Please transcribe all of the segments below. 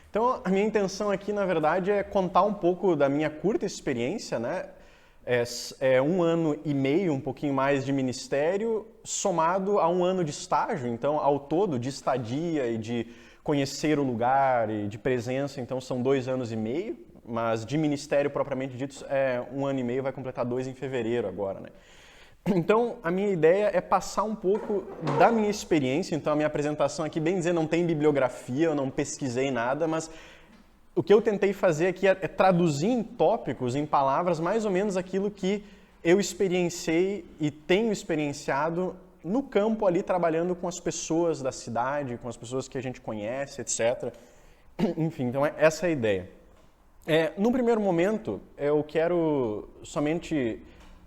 Então, a minha intenção aqui, na verdade, é contar um pouco da minha curta experiência, né? É 1 ano e meio, um pouquinho mais de ministério, somado a 1 ano de estágio. Então, ao todo, de estadia e de conhecer o lugar e de presença, então são 2 anos e meio, mas de ministério propriamente dito é 1 ano e meio, vai completar 2 em fevereiro agora, né? Então, a minha ideia é passar um pouco da minha experiência. Então, a minha apresentação aqui, bem dizer, não tem bibliografia, eu não pesquisei nada, mas o que eu tentei fazer aqui é traduzir em tópicos, em palavras, mais ou menos aquilo que eu experienciei e tenho experienciado no campo ali, trabalhando com as pessoas da cidade, com as pessoas que a gente conhece, etc. Enfim, então essa é a ideia. No primeiro momento, eu quero somente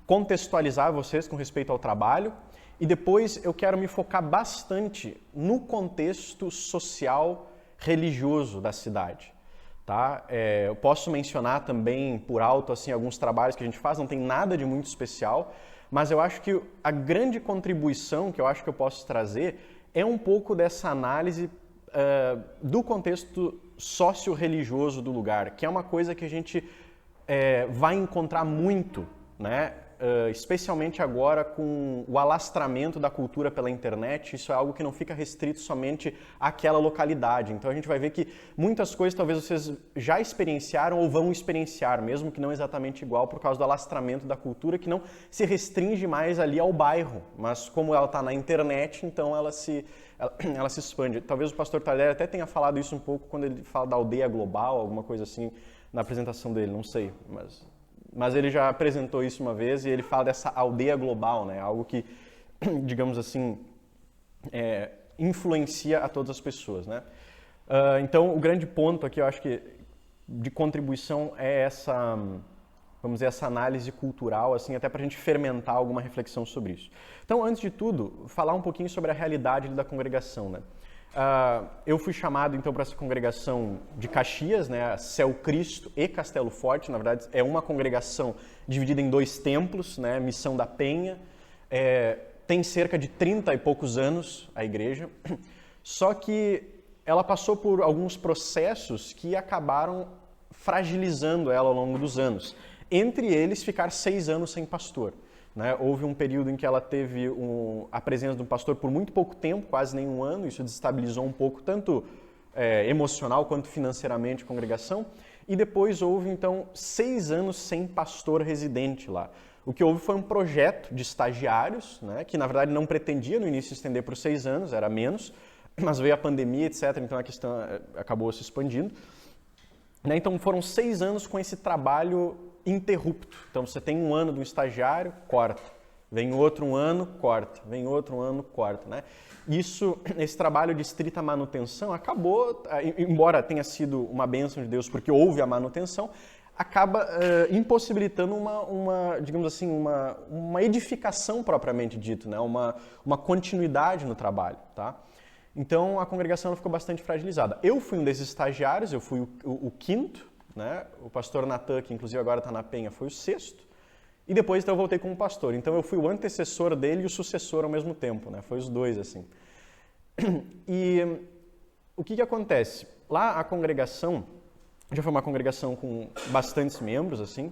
contextualizar vocês com respeito ao trabalho e depois eu quero me focar bastante no contexto social religioso da cidade. Tá? Eu posso mencionar também por alto assim, alguns trabalhos que a gente faz, não tem nada de muito especial, mas eu acho que a grande contribuição que eu acho que eu posso trazer é um pouco dessa análise do contexto socio-religioso do lugar, que é uma coisa que a gente vai encontrar muito, né? Especialmente agora com o alastramento da cultura pela internet. Isso é algo que não fica restrito somente àquela localidade. Então a gente vai ver que muitas coisas talvez vocês já experienciaram ou vão experienciar, mesmo que não exatamente igual, por causa do alastramento da cultura, que não se restringe mais ali ao bairro, mas como ela está na internet, então ela se expande. Talvez o pastor Tardelli até tenha falado isso um pouco quando ele fala da aldeia global, alguma coisa assim, na apresentação dele, não sei, mas ele já apresentou isso uma vez e ele fala dessa aldeia global, né? Algo que, digamos assim, influencia a todas as pessoas, né? Então, o grande ponto aqui, eu acho que de contribuição é essa, vamos dizer, essa análise cultural, assim, até para a gente fermentar alguma reflexão sobre isso. Então, antes de tudo, falar um pouquinho sobre a realidade da congregação, né? Eu fui chamado então para essa congregação de Caxias, né, Céu Cristo e Castelo Forte. Na verdade é uma congregação dividida em 2 templos, né, Missão da Penha. Tem cerca de 30 e poucos anos a igreja, só que ela passou por alguns processos que acabaram fragilizando ela ao longo dos anos. Entre eles, ficar 6 anos sem pastor. Né? Houve um período em que ela teve a presença de um pastor por muito pouco tempo, quase nem 1 ano. Isso desestabilizou um pouco, tanto emocional quanto financeiramente, a congregação. E depois houve, então, 6 anos sem pastor residente lá. O que houve foi um projeto de estagiários, né, que na verdade não pretendia no início estender por 6 anos, era menos, mas veio a pandemia, etc., então a questão acabou se expandindo. Né? Então foram 6 anos com esse trabalho interrupto. Então você tem 1 ano de um estagiário, corta. Vem outro 1 ano, corta. Vem outro 1 ano, corta. Né? Esse trabalho de estrita manutenção acabou, embora tenha sido uma bênção de Deus, porque houve a manutenção, acaba impossibilitando digamos assim, uma edificação propriamente dito, né? uma continuidade no trabalho. Tá? Então a congregação ficou bastante fragilizada. Eu fui um desses estagiários, eu fui o quinto, né? O pastor Natan, que inclusive agora está na Penha, foi o 6º. E depois então, eu voltei como pastor. Então eu fui o antecessor dele e o sucessor ao mesmo tempo, né? Foi os 2 assim. E o que acontece? Lá a congregação já foi uma congregação com bastantes membros, assim.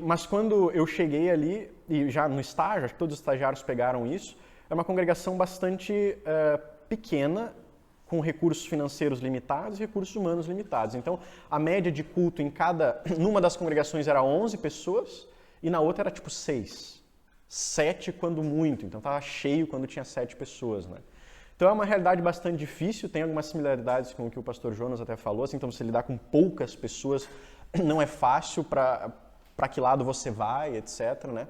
Mas quando eu cheguei ali, e já no estágio, acho que todos os estagiários pegaram isso, é uma congregação bastante pequena, com recursos financeiros limitados e recursos humanos limitados. Então, a média de culto numa das congregações era 11 pessoas e na outra era tipo 6. 7 quando muito, então estava cheio quando tinha 7 pessoas, né? Então é uma realidade bastante difícil, tem algumas similaridades com o que o pastor Jonas até falou, assim, então você lidar com poucas pessoas não é fácil para que lado você vai, etc, né?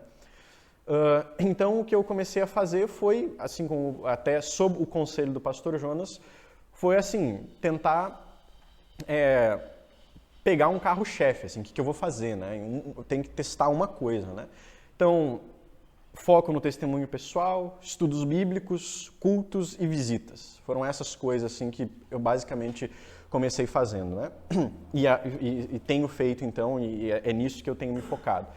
Então o que eu comecei a fazer foi, assim como até sob o conselho do pastor Jonas, foi assim, tentar pegar um carro-chefe, assim, o que eu vou fazer, né? Eu tenho que testar uma coisa, né? Então, foco no testemunho pessoal, estudos bíblicos, cultos e visitas. Foram essas coisas assim que eu basicamente comecei fazendo, né? E tenho feito então, e é nisso que eu tenho me focado.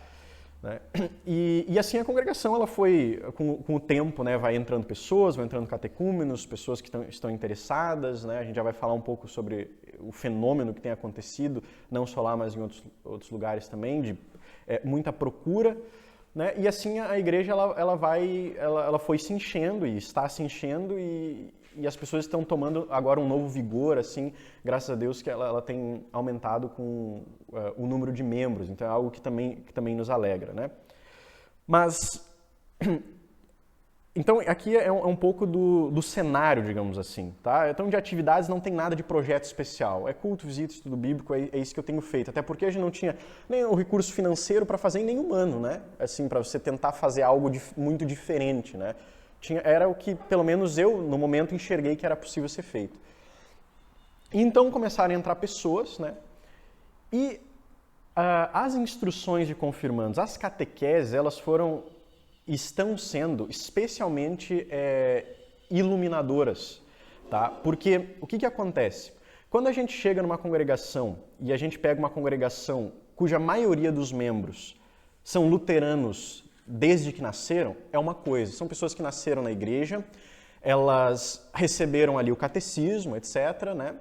né? E assim a congregação ela foi, com o tempo, né, vai entrando pessoas, vão entrando catecúmenos, pessoas que estão interessadas, né? A gente já vai falar um pouco sobre o fenômeno que tem acontecido, não só lá, mas em outros lugares também, de muita procura, né? E assim a igreja ela foi se enchendo e está se enchendo e as pessoas estão tomando agora um novo vigor, assim, graças a Deus que ela tem aumentado com o número de membros, então é algo que também nos alegra, né? Mas, então aqui é um pouco do cenário, digamos assim, tá? Então de atividades não tem nada de projeto especial, é culto, visita, estudo bíblico, é isso que eu tenho feito, até porque a gente não tinha nem o recurso financeiro para fazer em nenhum ano, né? Assim, para você tentar fazer algo muito diferente, né? Era o que, pelo menos eu, no momento, enxerguei que era possível ser feito. Então começaram a entrar pessoas, né? E as instruções de confirmandos, as catequeses, elas estão sendo especialmente iluminadoras, tá? Porque o que acontece? Quando a gente chega numa congregação e a gente pega uma congregação cuja maioria dos membros são luteranos desde que nasceram, é uma coisa. São pessoas que nasceram na igreja, elas receberam ali o catecismo, etc., né?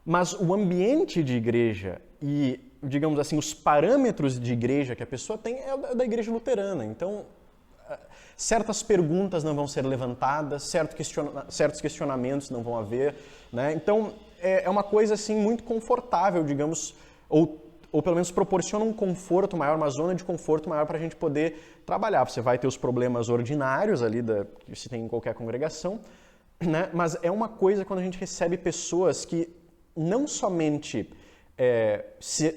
Mas o ambiente de igreja e, digamos assim, os parâmetros de igreja que a pessoa tem é da igreja luterana. Então, certas perguntas não vão ser levantadas, certos questionamentos não vão haver, né? Então, é uma coisa assim muito confortável, digamos, ou pelo menos proporciona um conforto maior, uma zona de conforto maior para a gente poder trabalhar. Você vai ter os problemas ordinários ali que se tem em qualquer congregação, né? Mas é uma coisa quando a gente recebe pessoas que não somente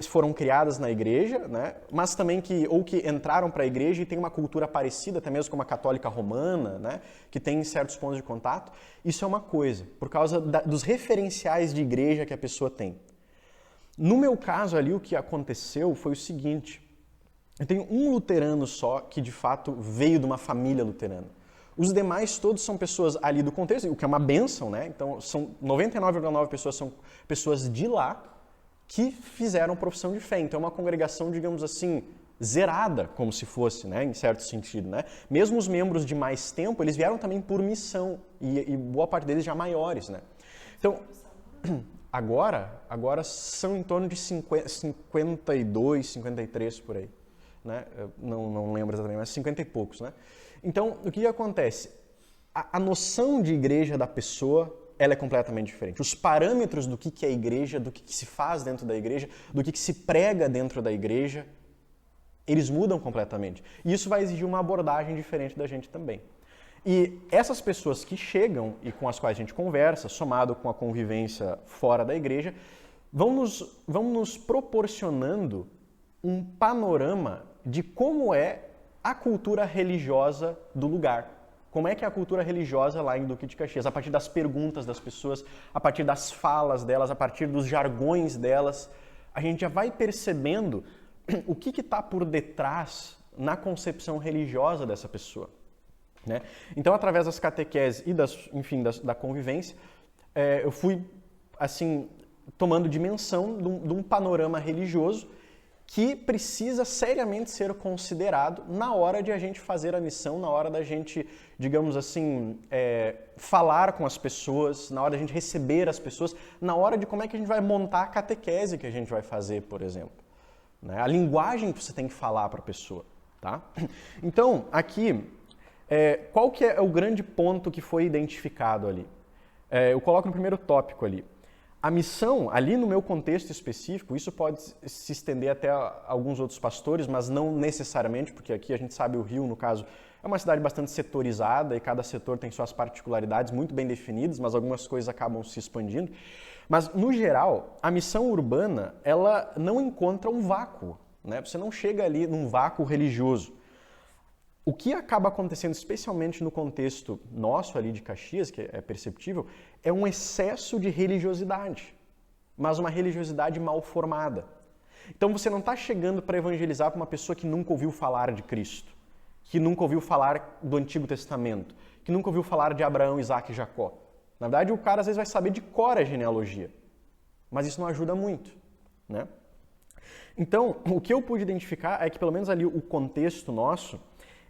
foram criadas na igreja, né? Mas também que entraram para a igreja e têm uma cultura parecida, até mesmo como a católica romana, né? Que tem certos pontos de contato. Isso é uma coisa, por causa dos referenciais de igreja que a pessoa tem. No meu caso ali, o que aconteceu foi o seguinte: eu tenho um luterano só que de fato veio de uma família luterana. Os demais todos são pessoas ali do contexto, o que é uma bênção, né? Então, 99,9% pessoas são pessoas de lá que fizeram profissão de fé. Então, é uma congregação, digamos assim, zerada, como se fosse, né? Em certo sentido, né? Mesmo os membros de mais tempo, eles vieram também por missão e boa parte deles já maiores, né? Então, Agora são em torno de 52, 53 por aí, né? Eu não lembro exatamente, mas 50 e poucos, né? Então, o que acontece? A noção de igreja da pessoa, ela é completamente diferente. Os parâmetros do que é igreja, do que se faz dentro da igreja, do que se prega dentro da igreja, eles mudam completamente. E isso vai exigir uma abordagem diferente da gente também. E essas pessoas que chegam e com as quais a gente conversa, somado com a convivência fora da igreja, vão nos proporcionando um panorama de como é a cultura religiosa do lugar. Como é que é a cultura religiosa lá em Duque de Caxias? A partir das perguntas das pessoas, a partir das falas delas, a partir dos jargões delas, a gente já vai percebendo o que está por detrás na concepção religiosa dessa pessoa. Né? Então, através das catequeses e da convivência, eu fui assim tomando dimensão de um panorama religioso que precisa seriamente ser considerado na hora de a gente fazer a missão, na hora da gente, digamos assim, falar com as pessoas, na hora da gente receber as pessoas, na hora de como é que a gente vai montar a catequese que a gente vai fazer, por exemplo. Né? A linguagem que você tem que falar para a pessoa. Tá? Então, aqui, qual que é o grande ponto que foi identificado ali? Eu coloco no primeiro tópico ali. A missão, ali no meu contexto específico, isso pode se estender até a alguns outros pastores, mas não necessariamente, porque aqui a gente sabe o Rio, no caso, é uma cidade bastante setorizada e cada setor tem suas particularidades muito bem definidas, mas algumas coisas acabam se expandindo. Mas, no geral, a missão urbana, ela não encontra um vácuo, né? Você não chega ali num vácuo religioso. O que acaba acontecendo, especialmente no contexto nosso ali de Caxias, que é perceptível, é um excesso de religiosidade, mas uma religiosidade mal formada. Então você não está chegando para evangelizar para uma pessoa que nunca ouviu falar de Cristo, que nunca ouviu falar do Antigo Testamento, que nunca ouviu falar de Abraão, Isaac e Jacó. Na verdade, o cara às vezes vai saber de cor a genealogia, mas isso não ajuda muito, né? Então, o que eu pude identificar é que, pelo menos ali, o contexto nosso,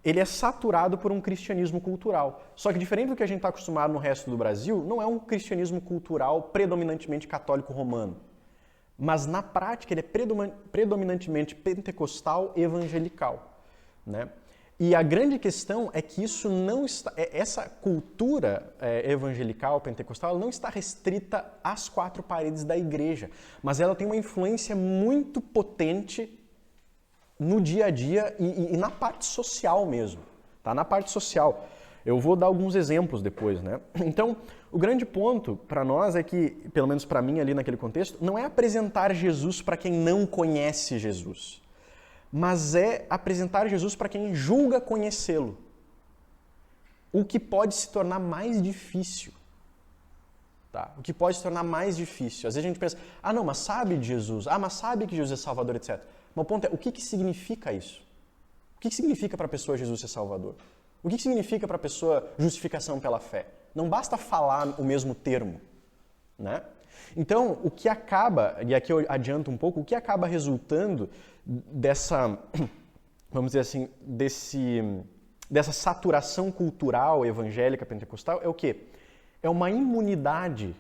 ele é saturado por um cristianismo cultural. Só que, diferente do que a gente está acostumado no resto do Brasil, não é um cristianismo cultural predominantemente católico romano. Mas, na prática, ele é predominantemente pentecostal evangelical, né? E a grande questão é que isso não está, essa cultura evangelical, pentecostal, não está restrita às quatro paredes da igreja, mas ela tem uma influência muito potente no dia a dia e na parte social mesmo, tá? Na parte social. Eu vou dar alguns exemplos depois, né? Então, o grande ponto para nós é que, pelo menos para mim ali naquele contexto, não é apresentar Jesus para quem não conhece Jesus, mas é apresentar Jesus para quem julga conhecê-lo. O que pode se tornar mais difícil. Tá? O que pode se tornar mais difícil. Às vezes a gente pensa, não, mas sabe de Jesus, mas sabe que Jesus é Salvador, etc. Mas o ponto é, o que significa isso? O que significa para a pessoa Jesus ser Salvador? O que significa para a pessoa justificação pela fé? Não basta falar o mesmo termo, né? Então, o que acaba, e aqui eu adianto um pouco, o que acaba resultando dessa, vamos dizer assim, dessa saturação cultural evangélica pentecostal é o quê? É uma imunidade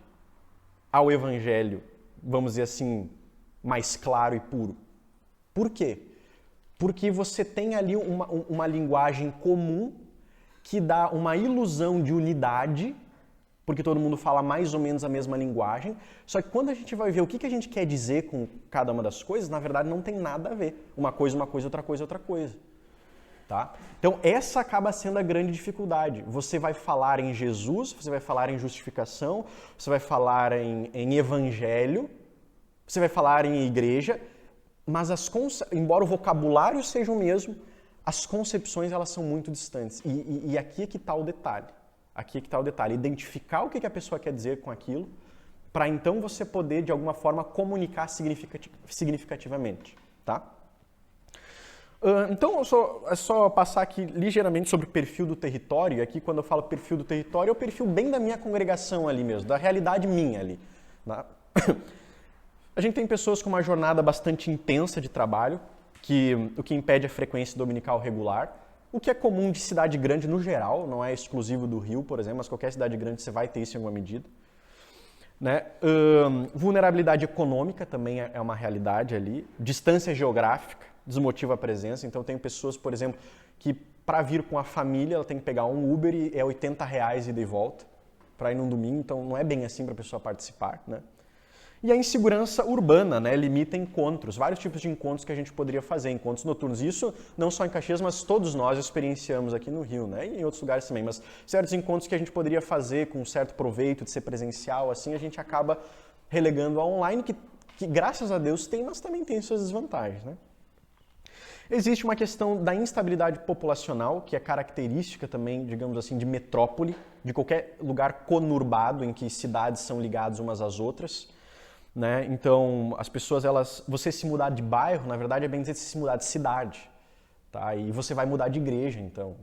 ao evangelho, vamos dizer assim, mais claro e puro. Por quê? Porque você tem ali uma linguagem comum que dá uma ilusão de unidade, porque todo mundo fala mais ou menos a mesma linguagem, só que quando a gente vai ver o que a gente quer dizer com cada uma das coisas, na verdade não tem nada a ver. Uma coisa, outra coisa, outra coisa. Tá? Então essa acaba sendo a grande dificuldade. Você vai falar em Jesus, você vai falar em justificação, você vai falar em evangelho, você vai falar em igreja, mas embora o vocabulário seja o mesmo, as concepções elas são muito distantes. E aqui é que está o detalhe. Aqui é que está o detalhe. Identificar o que a pessoa quer dizer com aquilo, para então você poder, de alguma forma, comunicar significativamente. Tá? Então, é só passar aqui ligeiramente sobre o perfil do território. E aqui, quando eu falo perfil do território, é o perfil bem da minha congregação ali mesmo, da realidade minha ali. Tá? A gente tem pessoas com uma jornada bastante intensa de trabalho, o que impede a frequência dominical regular, o que é comum de cidade grande no geral, não é exclusivo do Rio, por exemplo, mas qualquer cidade grande você vai ter isso em alguma medida. Né? Vulnerabilidade econômica também é uma realidade ali. Distância geográfica desmotiva a presença. Então tem pessoas, por exemplo, que para vir com a família ela tem que pegar um Uber e é R$80 ida e volta para ir num domingo, então não é bem assim para a pessoa participar. Né? E a insegurança urbana, né, limita encontros, vários tipos de encontros que a gente poderia fazer, encontros noturnos. Isso não só em Caxias, mas todos nós experienciamos aqui no Rio, né, e em outros lugares também. Mas certos encontros que a gente poderia fazer com um certo proveito de ser presencial, assim, a gente acaba relegando ao online, que graças a Deus tem, mas também tem suas desvantagens. Né? Existe uma questão da instabilidade populacional, que é característica também, digamos assim, de metrópole, de qualquer lugar conurbado em que cidades são ligadas umas às outras. Né? Então, as pessoas, você se mudar de bairro, na verdade, é bem dizer se mudar de cidade. Tá? E você vai mudar de igreja, então.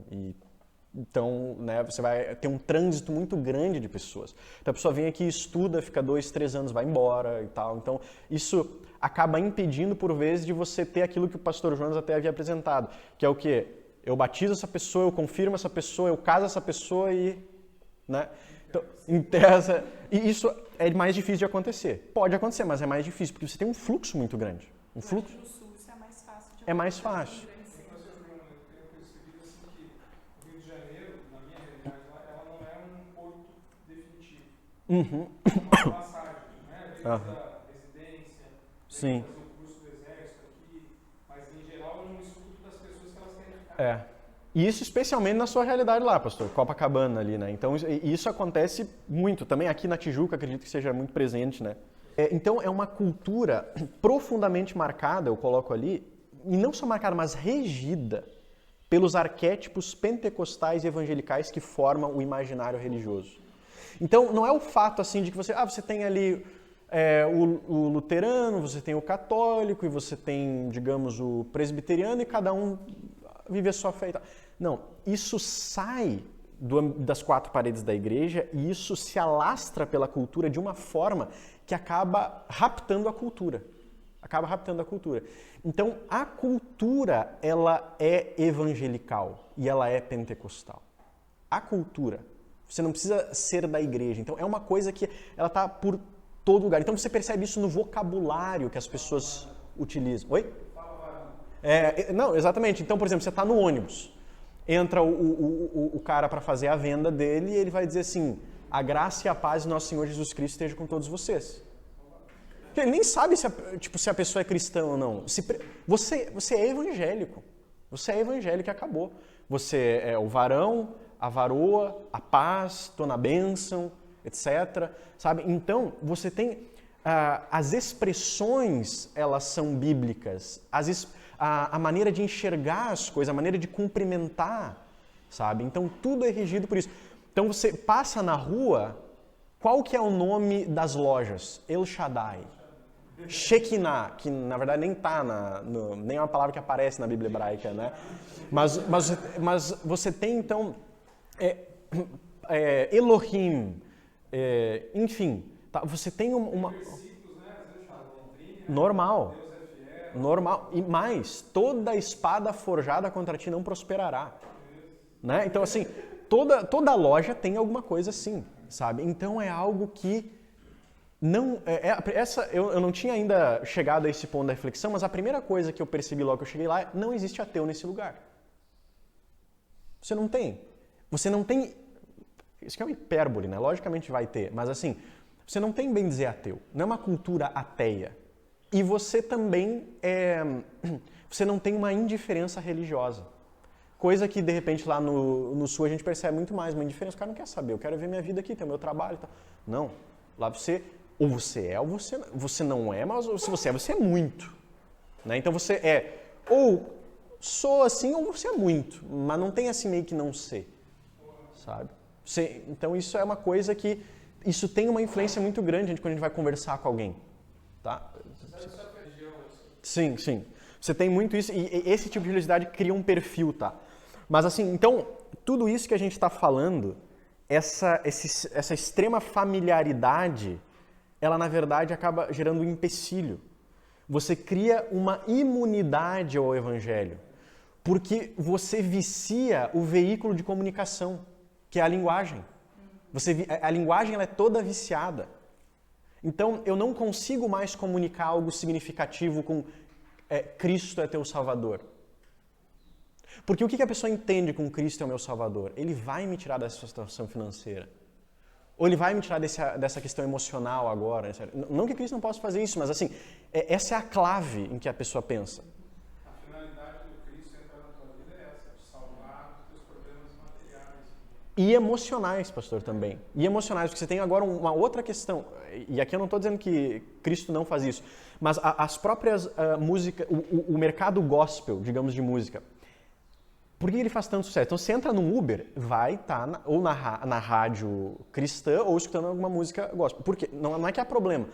Então, né, você vai ter um trânsito muito grande de pessoas. Então, a pessoa vem aqui, estuda, fica 2, 3 anos, vai embora e tal. Então, isso acaba impedindo, por vezes, de você ter aquilo que o pastor Jonas até havia apresentado, que é o quê? Eu batizo essa pessoa, eu confirmo essa pessoa, eu caso essa pessoa e... Né? Então, e isso é mais difícil de acontecer. Pode acontecer, mas é mais difícil, porque você tem um fluxo muito grande. No sul isso é mais fácil de acontecer. É mais fácil. O Rio de Janeiro, na minha realidade, ela não é um porto definitivo. Uhum. É uma passagem, né? Desde a residência, sim. Fazer o curso do exército aqui, mas em geral eu não escuto das pessoas que elas querem ficar. E isso especialmente na sua realidade lá, pastor, Copacabana ali, né? Então isso acontece muito, também aqui na Tijuca acredito que seja muito presente, né? Então é uma cultura profundamente marcada, eu coloco ali, e não só marcada, mas regida pelos arquétipos pentecostais e evangelicais que formam o imaginário religioso. Então não é o fato assim de que você tem ali o luterano, você tem o católico e você tem, digamos, o presbiteriano e cada um vive a sua fé e tal. Não, isso sai das quatro paredes da igreja e isso se alastra pela cultura de uma forma que acaba raptando a cultura. Acaba raptando a cultura. Então, a cultura, ela é evangelical e ela é pentecostal. A cultura. Você não precisa ser da igreja. Então, é uma coisa que ela está por todo lugar. Então, você percebe isso no vocabulário que as pessoas utilizam. Oi? Não, exatamente. Então, por exemplo, você está no ônibus. Entra o cara para fazer a venda dele e ele vai dizer assim, a graça e a paz do nosso Senhor Jesus Cristo esteja com todos vocês. Ele nem sabe se a pessoa é cristã ou não. Você é evangélico. Você é evangélico e acabou. Você é o varão, a varoa, a paz, tô na bênção, etc. Sabe? Então, você tem... as expressões, elas são bíblicas. A maneira de enxergar as coisas, a maneira de cumprimentar, sabe? Então, tudo é regido por isso. Então, você passa na rua, qual que é o nome das lojas? El Shaddai. Shekinah, que na verdade nem está nem é uma palavra que aparece na Bíblia hebraica, né? Mas você tem então Elohim, enfim, tá? Você tem uma normal, e mais, toda espada forjada contra ti não prosperará, né? Então assim, toda loja tem alguma coisa assim, sabe? Então é algo que não, eu não tinha ainda chegado a esse ponto da reflexão, mas a primeira coisa que eu percebi logo que eu cheguei lá é não existe ateu nesse lugar. Você não tem. Isso que é uma hipérbole, né? Logicamente vai ter, mas assim, você não tem bem dizer ateu. Não é uma cultura ateia. E você também você não tem uma indiferença religiosa. Coisa que, de repente, lá no Sul a gente percebe muito mais. Uma indiferença, o cara não quer saber. Eu quero ver minha vida aqui, ter o meu trabalho e tal. Não. Lá ou você não é, mas se você é muito. Né? Então você ou sou assim, ou você é muito. Mas não tem assim meio que não ser. Sabe? Então isso é uma coisa que... Isso tem uma influência muito grande quando a gente vai conversar com alguém. Tá? Sim. Você tem muito isso, e esse tipo de religiosidade cria um perfil, tá? Mas assim, então, tudo isso que a gente está falando, essa extrema familiaridade, ela na verdade acaba gerando um empecilho. Você cria uma imunidade ao evangelho, porque você vicia o veículo de comunicação, que é a linguagem. A linguagem ela é toda viciada. Então, eu não consigo mais comunicar algo significativo com Cristo é teu Salvador. Porque o que a pessoa entende com Cristo é o meu Salvador? Ele vai me tirar dessa situação financeira. Ou ele vai me tirar dessa questão emocional agora. Não que Cristo não possa fazer isso, mas assim, essa é a clave em que a pessoa pensa. A finalidade do Cristo entrar na tua vida é essa, de salvar os teus problemas materiais. E emocionais, pastor, também. E emocionais, porque você tem agora uma outra questão. E aqui eu não estou dizendo que Cristo não faz isso, mas as próprias músicas, o mercado gospel, digamos, de música, por que ele faz tanto sucesso? Então, você entra num Uber, vai estar ou na rádio cristã ou escutando alguma música gospel. Por quê? Não é que há problema.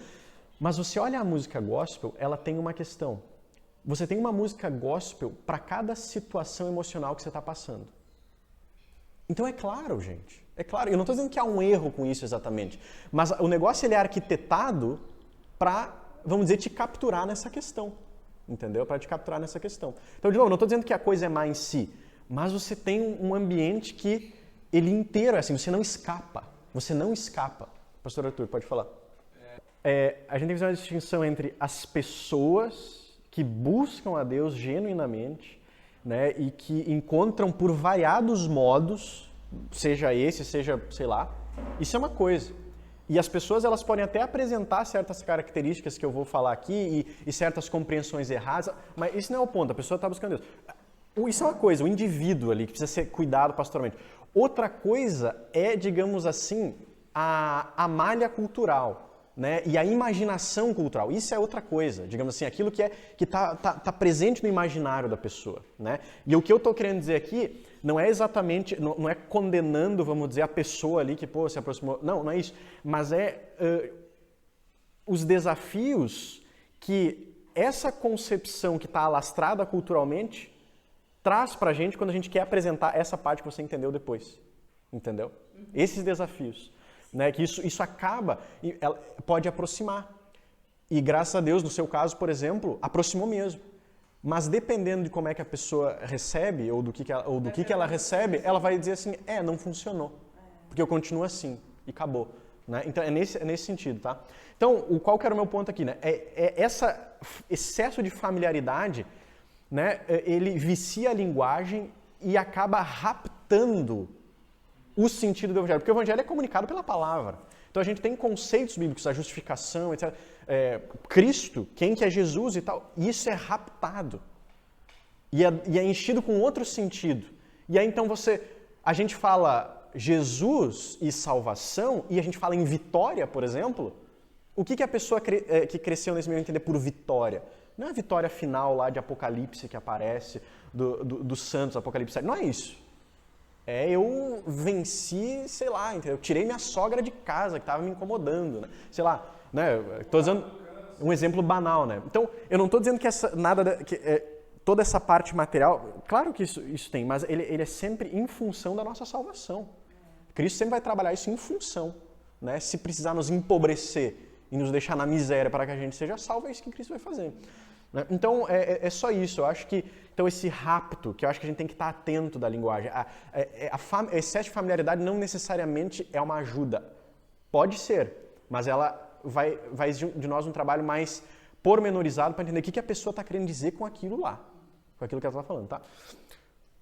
Mas você olha a música gospel, ela tem uma questão. Você tem uma música gospel para cada situação emocional que você está passando. Então é claro, gente. É claro. Eu não estou dizendo que há um erro com isso exatamente. Mas o negócio ele é arquitetado para, vamos dizer, te capturar nessa questão. Entendeu? Para te capturar nessa questão. Então, de novo, não estou dizendo que a coisa é má em si. Mas você tem um ambiente que ele inteiro é assim, você não escapa. Você não escapa. Pastor Arthur, pode falar. A gente tem que fazer uma distinção entre as pessoas que buscam a Deus genuinamente, né, e que encontram por variados modos, seja esse, seja, sei lá, isso é uma coisa. E as pessoas elas podem até apresentar certas características que eu vou falar aqui e certas compreensões erradas, mas isso não é o ponto, a pessoa está buscando Deus. Isso é uma coisa, o indivíduo ali que precisa ser cuidado pastoralmente. Outra coisa é, digamos assim, a malha cultural. Né? E a imaginação cultural, isso é outra coisa, digamos assim, aquilo que tá presente no imaginário da pessoa, né? E o que eu estou querendo dizer aqui não é exatamente, não é condenando, vamos dizer, a pessoa ali que se aproximou, não é isso, mas os desafios que essa concepção que está alastrada culturalmente traz pra gente quando a gente quer apresentar essa parte que você entendeu depois, entendeu? Esses desafios. Né, que isso acaba, pode aproximar. E graças a Deus, no seu caso, por exemplo, aproximou mesmo. Mas dependendo de como é que a pessoa recebe, ou do que ela recebe, ela vai dizer assim, não funcionou. Porque eu continuo assim, e acabou. Né? Então é nesse sentido, tá? Então, qual que era o meu ponto aqui? Né? Esse excesso de familiaridade, né, ele vicia a linguagem e acaba raptando o sentido do Evangelho. Porque o Evangelho é comunicado pela palavra. Então a gente tem conceitos bíblicos, a justificação, etc. Cristo, quem que é Jesus e tal, isso é raptado. E é enchido com outro sentido. E aí então a gente fala Jesus e salvação, e a gente fala em vitória, por exemplo. O que a pessoa que cresceu nesse meio entender por vitória? Não é a vitória final lá de Apocalipse que aparece, dos santos, Apocalipse 7. Não é isso. Eu venci, sei lá, eu tirei minha sogra de casa que estava me incomodando, né? Sei lá, né? Estou dando um exemplo banal, né? Então, eu não estou dizendo que toda essa parte material, claro que isso tem, mas ele é sempre em função da nossa salvação. Cristo sempre vai trabalhar isso em função, né? Se precisar nos empobrecer e nos deixar na miséria para que a gente seja salvo, é isso que Cristo vai fazer. Né? Então, é só isso. Eu acho que então esse rapto, que eu acho que a gente tem que estar atento da linguagem, excesso de familiaridade não necessariamente é uma ajuda. Pode ser, mas ela vai exigir de nós um trabalho mais pormenorizado para entender o que a pessoa está querendo dizer com aquilo lá, com aquilo que ela está falando, tá?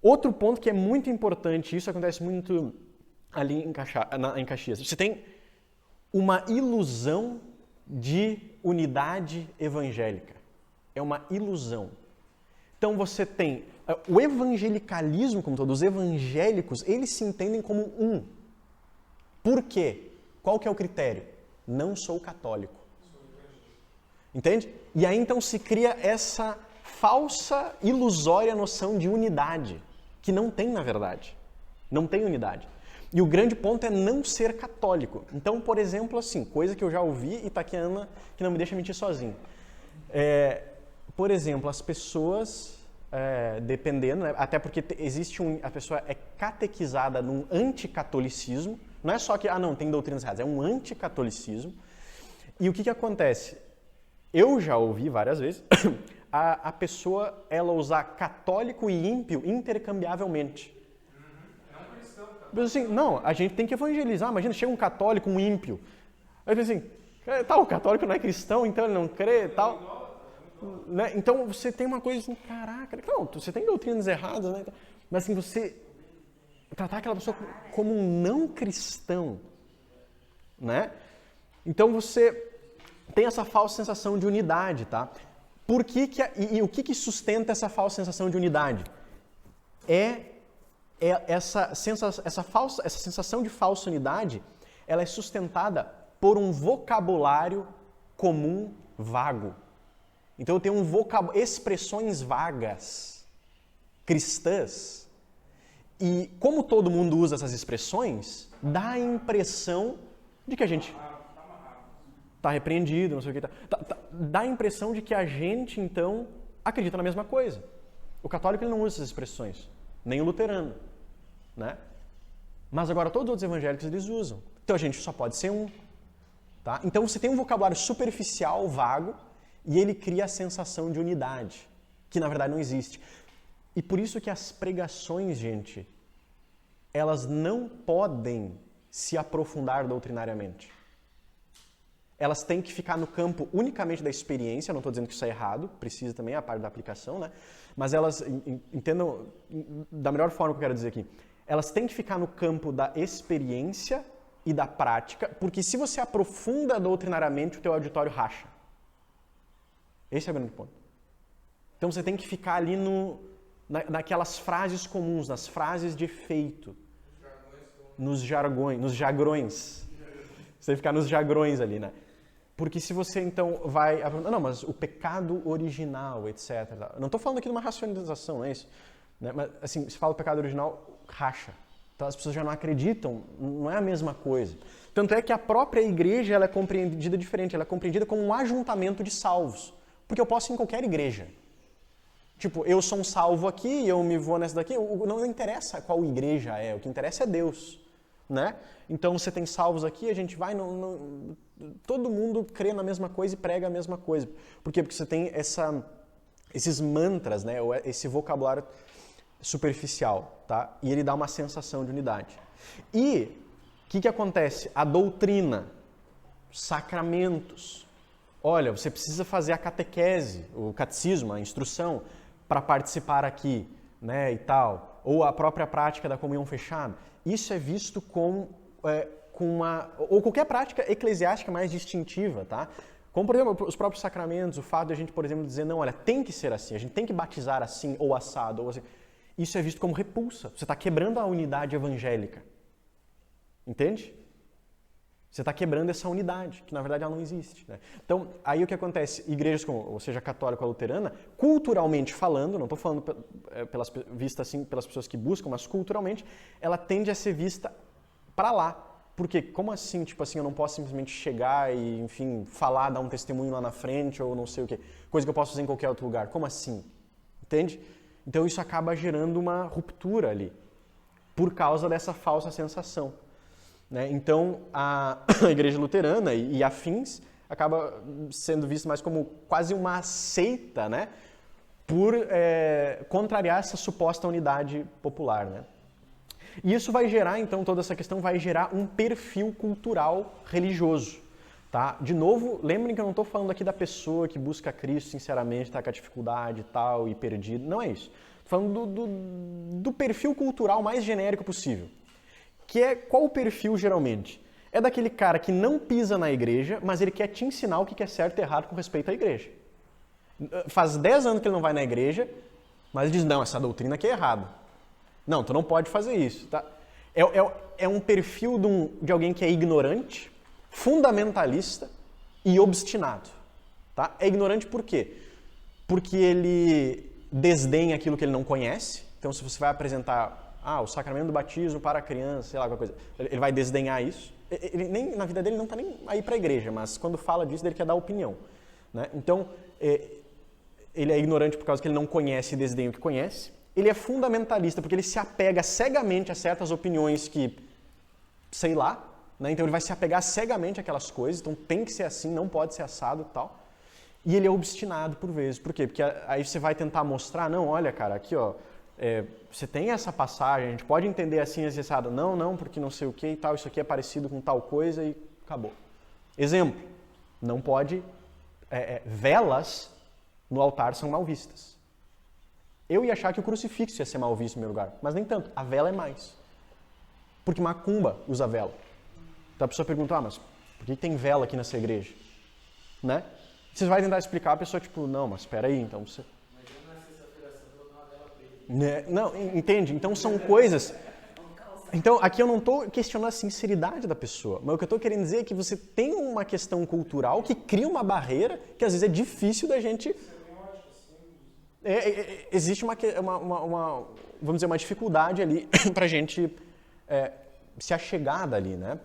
Outro ponto que é muito importante, isso acontece muito ali em Caxias, você tem uma ilusão de unidade evangélica. É uma ilusão. Então você tem o evangelicalismo como todo, os evangélicos, eles se entendem como um. Por quê? Qual que é o critério? Não sou católico. Entende? E aí então se cria essa falsa, ilusória noção de unidade, que não tem na verdade. Não tem unidade. E o grande ponto é não ser católico. Então, por exemplo, assim, coisa que eu já ouvi e tá aqui a Ana, que não me deixa mentir sozinho. Por exemplo, as pessoas, dependendo, né, até porque a pessoa é catequizada num anticatolicismo, não é só que, não, tem doutrinas erradas, é um anticatolicismo. E o que acontece? Eu já ouvi várias vezes a pessoa, ela usar católico e ímpio intercambiavelmente. Não cristão, cara. Mas assim, não, a gente tem que evangelizar. Imagina, chega um católico, um ímpio. Aí assim, o católico não é cristão, então ele não crê e tal. Né? Então você tem uma coisa assim, caraca, não, você tem doutrinas erradas, né? Mas assim, você tratar aquela pessoa como um não cristão, né? Então você tem essa falsa sensação de unidade, tá? E o que sustenta essa falsa sensação de unidade? Essa sensação de falsa unidade, ela é sustentada por um vocabulário comum vago. Então eu tenho expressões vagas, cristãs, e como todo mundo usa essas expressões, dá a impressão de que a gente está repreendido, não sei o que. Dá a impressão de que a gente, então, acredita na mesma coisa. O católico ele não usa essas expressões, nem o luterano, né? Mas agora todos os outros evangélicos eles usam. Então a gente só pode ser um. Tá? Então você tem um vocabulário superficial, vago, e ele cria a sensação de unidade, que na verdade não existe. E por isso que as pregações, gente, elas não podem se aprofundar doutrinariamente. Elas têm que ficar no campo unicamente da experiência, não estou dizendo que isso é errado, precisa também a parte da aplicação, né? Mas elas, entendam da melhor forma que eu quero dizer aqui, elas têm que ficar no campo da experiência e da prática, porque se você aprofunda doutrinariamente, o teu auditório racha. Esse é o grande ponto. Então você tem que ficar ali naquelas frases comuns, nas frases de efeito, nos jagrões. Você tem que ficar nos jagrões ali, né? Porque se você então vai... Não, mas o pecado original, etc. Não estou falando aqui de uma racionalização, não é isso? Né? Mas assim, se fala o pecado original, racha. Então as pessoas já não acreditam, não é a mesma coisa. Tanto é que a própria igreja ela é compreendida diferente, ela é compreendida como um ajuntamento de salvos. Porque eu posso ir em qualquer igreja. Tipo, eu sou um salvo aqui, eu me vou nessa daqui, não interessa qual igreja é, o que interessa é Deus. né? Então você tem salvos aqui, a gente vai, todo mundo crê na mesma coisa e prega a mesma coisa. Por quê? Porque você tem esses mantras, né? Ou esse vocabulário superficial, tá? E ele dá uma sensação de unidade. E o que acontece? A doutrina, sacramentos. Olha, você precisa fazer a catequese, o catecismo, a instrução, para participar aqui, né, e tal. Ou a própria prática da comunhão fechada. Isso é visto com ou qualquer prática eclesiástica mais distintiva, tá? Como, por exemplo, os próprios sacramentos, o fato de a gente, por exemplo, dizer, não, olha, tem que ser assim, a gente tem que batizar assim, ou assado, ou assim. Isso é visto como repulsa. Você está quebrando a unidade evangélica. Entende? Você está quebrando essa unidade, que na verdade ela não existe, né? Então, aí o que acontece? Igrejas como, ou seja, católica ou luterana, culturalmente falando, não estou falando vista assim pelas pessoas que buscam, mas culturalmente, ela tende a ser vista para lá. Porque, como assim, tipo assim, eu não posso simplesmente chegar e, enfim, falar, dar um testemunho lá na frente, ou não sei o quê, coisa que eu posso fazer em qualquer outro lugar. Como assim? Entende? Então isso acaba gerando uma ruptura ali, por causa dessa falsa sensação. Né? Então, a igreja luterana e afins acaba sendo vista mais como quase uma seita, né? Por contrariar essa suposta unidade popular. Né? E isso vai gerar, então, toda essa questão vai gerar um perfil cultural religioso. Tá? De novo, lembrem que eu não estou falando aqui da pessoa que busca Cristo sinceramente, está com a dificuldade e tal, e perdido. Não é isso. Estou falando do perfil cultural mais genérico possível. Que é qual o perfil geralmente? É daquele cara que não pisa na igreja, mas ele quer te ensinar o que é certo e errado com respeito à igreja. Faz 10 anos que ele não vai na igreja, mas ele diz, não, essa doutrina aqui é errada. Não, tu não pode fazer isso. Tá? É um perfil de alguém que é ignorante, fundamentalista e obstinado. Tá? É ignorante por quê? Porque ele desdenha aquilo que ele não conhece. Então, se você vai apresentar o sacramento do batismo para a criança, sei lá, alguma coisa, ele vai desdenhar isso. Ele nem, na vida dele não está nem aí para a igreja, mas quando fala disso, ele quer dar opinião. Né? Então, ele é ignorante por causa que ele não conhece e desdenha o que conhece. Ele é fundamentalista porque ele se apega cegamente a certas opiniões que, sei lá, né? Então ele vai se apegar cegamente àquelas coisas, então tem que ser assim, não pode ser assado e tal. E ele é obstinado por vezes. Por quê? Porque aí você vai tentar mostrar, não, olha, cara, aqui, ó, você tem essa passagem, a gente pode entender assim, assado. Não, porque não sei o que e tal, isso aqui é parecido com tal coisa e acabou. Exemplo, não pode, velas no altar são mal vistas. Eu ia achar que o crucifixo ia ser mal visto no meu lugar, mas nem tanto, a vela é mais. Porque macumba usa vela. Então a pessoa pergunta, mas por que tem vela aqui nessa igreja? Né? Você vai tentar explicar, a pessoa tipo, não, mas espera aí, então você... Mas eu na sexta-feira santa vou dar uma vela preta. Né? Não, entende? Então são coisas... Então aqui eu não estou questionando a sinceridade da pessoa, mas o que eu estou querendo dizer é que você tem uma questão cultural que cria uma barreira que às vezes é difícil da gente... existe vamos dizer, uma dificuldade ali para a gente se achegar dali, né?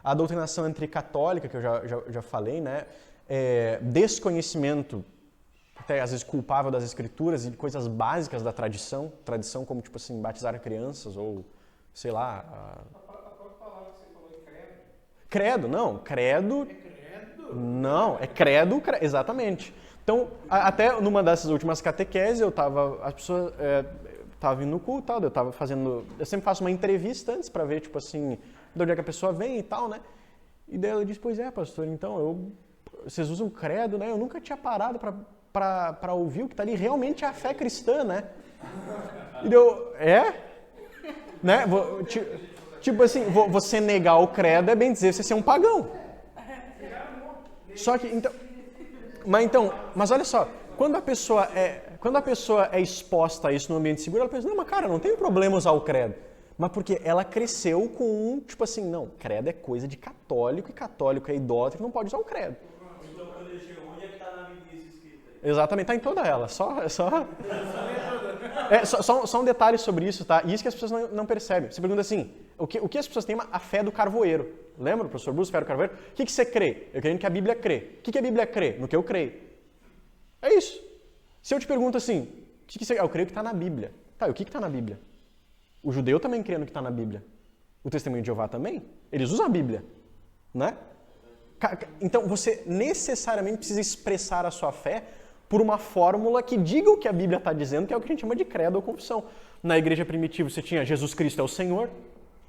A doutrinação entre católica, que eu já falei, né? Desconhecimento, até às vezes culpável das escrituras e de coisas básicas da tradição como, tipo assim, batizar crianças ou, sei lá... A própria palavra que você falou é credo. Credo, não, credo... É credo? Não, é credo, exatamente. Então, até numa dessas últimas catequeses, as pessoas estavam vindo no culto, tal, eu sempre faço uma entrevista antes para ver, tipo assim, de onde é que a pessoa vem e tal, né? E daí ela disse, pois é, pastor, então, vocês usam credo, né? Eu nunca tinha parado para ouvir o que está ali, realmente é a fé cristã, né? E deu, né? Tipo assim, você negar o credo é bem dizer você ser um pagão. Só que, então... Mas olha só, quando a pessoa é exposta a isso no ambiente seguro, ela pensa, não, mas cara, não tem problema usar o credo. Mas porque ela cresceu com tipo assim, não, credo é coisa de católico e católico é idólatra e não pode usar o credo. Então quando ele chega, onde é que está na Bíblia isso escrito aí? Exatamente, tá em toda ela, só um detalhe sobre isso, tá? E isso que as pessoas não percebem. Você pergunta assim, o que as pessoas têm? A fé do carvoeiro. Lembra, professor Bruce, fé do carvoeiro? O que você crê? Eu creio que a Bíblia crê. O que a Bíblia crê? No que eu creio. É isso. Se eu te pergunto assim, eu creio que está na Bíblia. Tá, e o que está na Bíblia? O judeu também crê no que está na Bíblia. O Testemunho de Jeová também. Eles usam a Bíblia, né? Então, você necessariamente precisa expressar a sua fé por uma fórmula que diga o que a Bíblia está dizendo, que é o que a gente chama de credo ou confissão. Na igreja primitiva você tinha Jesus Cristo é o Senhor,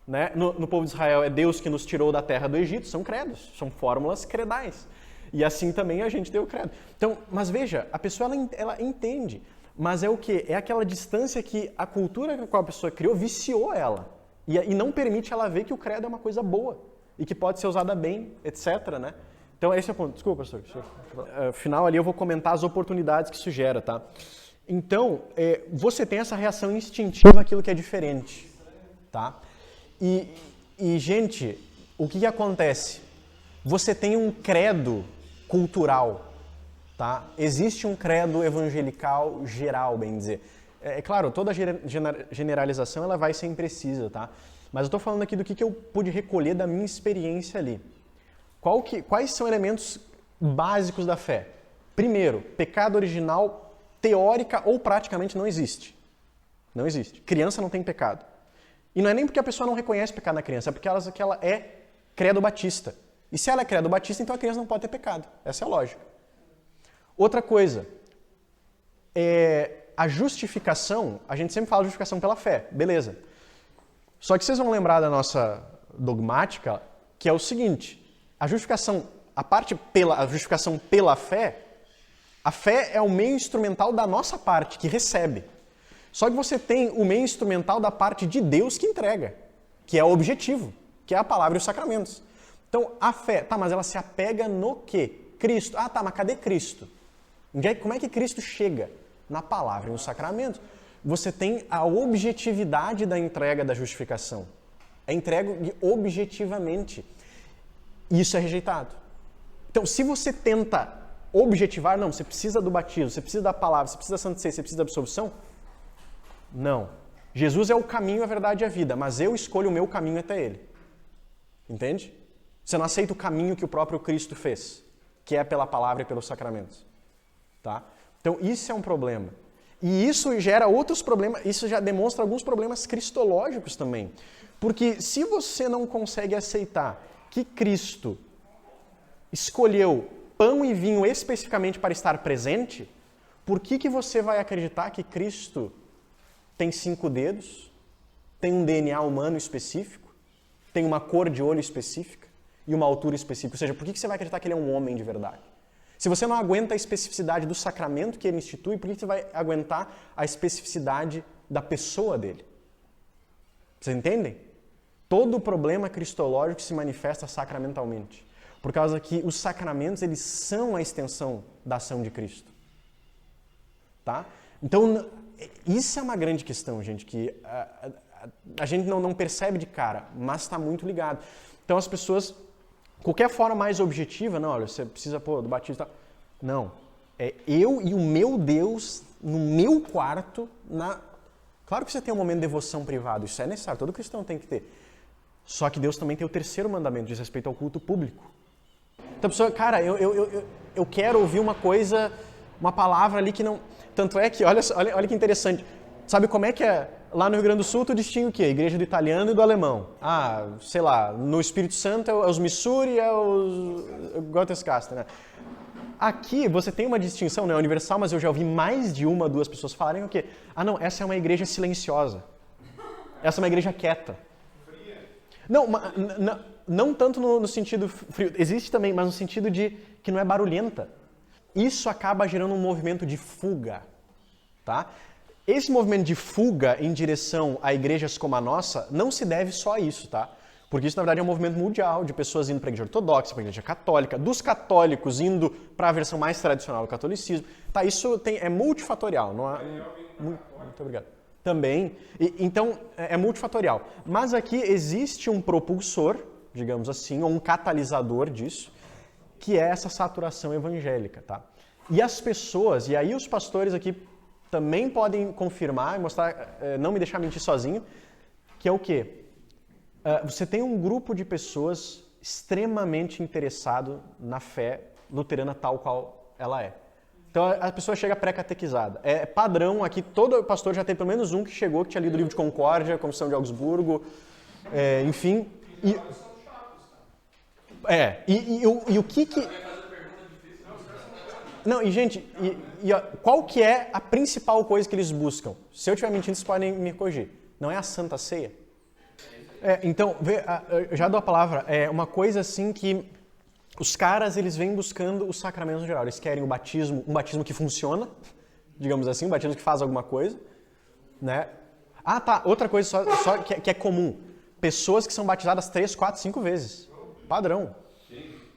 né? No povo de Israel é Deus que nos tirou da terra do Egito, são credos, são fórmulas credais. E assim também a gente deu o credo. Então, mas veja, a pessoa ela entende, mas é o quê? É aquela distância que a cultura com a qual a pessoa criou viciou ela e não permite ela ver que o credo é uma coisa boa e que pode ser usada bem, etc, né? Então, esse é o ponto. Desculpa, pastor. Final ali eu vou comentar as oportunidades que isso gera, tá? Então, você tem essa reação instintiva àquilo que é diferente, tá? E gente, o que acontece? Você tem um credo cultural, tá? Existe um credo evangelical geral, bem dizer. É claro, toda generalização ela vai ser imprecisa, tá? Mas eu estou falando aqui do que eu pude recolher da minha experiência ali. Quais são elementos básicos da fé? Primeiro, pecado original, teórica ou praticamente não existe. Não existe. Criança não tem pecado. E não é nem porque a pessoa não reconhece pecado na criança, é porque ela é credo batista. E se ela é credo batista, então a criança não pode ter pecado. Essa é a lógica. Outra coisa, a justificação, a gente sempre fala justificação pela fé, beleza. Só que vocês vão lembrar da nossa dogmática, que é o seguinte, a justificação pela fé, a fé é o meio instrumental da nossa parte, que recebe. Só que você tem o meio instrumental da parte de Deus que entrega, que é o objetivo, que é a palavra e os sacramentos. Então, a fé, tá, mas ela se apega no quê? Cristo. Ah, tá, mas cadê Cristo? Como é que Cristo chega? Na palavra e nos sacramentos. Você tem a objetividade da entrega da justificação. É entregue objetivamente. Isso é rejeitado. Então, se você tenta objetivar, não, você precisa do batismo, você precisa da palavra, você precisa da santa ceia, você precisa da absolvição, não. Jesus é o caminho, a verdade e a vida, mas eu escolho o meu caminho até ele. Entende? Você não aceita o caminho que o próprio Cristo fez, que é pela palavra e pelos sacramentos. Tá? Então, isso é um problema. E isso gera outros problemas, isso já demonstra alguns problemas cristológicos também. Porque se você não consegue aceitar que Cristo escolheu pão e vinho especificamente para estar presente, por que você vai acreditar que Cristo tem 5 dedos, tem um DNA humano específico, tem uma cor de olho específica e uma altura específica? Ou seja, por que você vai acreditar que ele é um homem de verdade? Se você não aguenta a especificidade do sacramento que ele institui, por que você vai aguentar a especificidade da pessoa dele? Vocês entendem? Todo o problema cristológico se manifesta sacramentalmente. Por causa que os sacramentos, eles são a extensão da ação de Cristo. Tá? Então, isso é uma grande questão, gente, que a gente não percebe de cara, mas está muito ligado. Então, as pessoas, qualquer forma mais objetiva, não, olha, você precisa, do batismo, não. É eu e o meu Deus no meu quarto, Claro que você tem um momento de devoção privado, isso é necessário, todo cristão tem que ter. Só que Deus também tem o terceiro mandamento, diz respeito ao culto público. Então a pessoa, cara, eu quero ouvir uma coisa, uma palavra ali que não... Tanto é que, olha que interessante, sabe como é que é? Lá no Rio Grande do Sul tu distingue o quê? A igreja do italiano e do alemão. Ah, sei lá, no Espírito Santo é os Missuri e é os Gottesgaster, né? Aqui você tem uma distinção, não é universal, mas eu já ouvi mais de uma, 2 pessoas falarem o quê? Ah não, essa é uma igreja silenciosa. Essa é uma igreja quieta. Não tanto no sentido frio, existe também, mas no sentido de que não é barulhenta. Isso acaba gerando um movimento de fuga, tá? Esse movimento de fuga em direção a igrejas como a nossa não se deve só a isso, tá? Porque isso, na verdade, é um movimento mundial de pessoas indo para a igreja ortodoxa, para a igreja católica, dos católicos indo para a versão mais tradicional do catolicismo. Tá, isso é multifatorial, não é? Muito obrigado. Também. Então, é multifatorial. Mas aqui existe um propulsor, digamos assim, ou um catalisador disso, que é essa saturação evangélica, tá? E as pessoas, e aí os pastores aqui também podem confirmar e mostrar, não me deixar mentir sozinho, que é o quê? Você tem um grupo de pessoas extremamente interessado na fé luterana tal qual ela é. Então a pessoa chega pré-catequizada. É padrão aqui, todo pastor já tem pelo menos um que chegou, que tinha lido o livro de Concórdia, Confissão de Augsburgo, Enfim. E o que que... Não, e gente, qual que é a principal coisa que eles buscam? Se eu estiver mentindo, vocês podem me corrigir. Não é a Santa Ceia? Então, eu já dou a palavra. É uma coisa assim que os caras, eles vêm buscando os sacramentos no geral. Eles querem o batismo, um batismo que funciona, digamos assim, um batismo que faz alguma coisa, né? Ah, tá, outra coisa só que é comum. Pessoas que são batizadas 3, 4, 5 vezes. Padrão.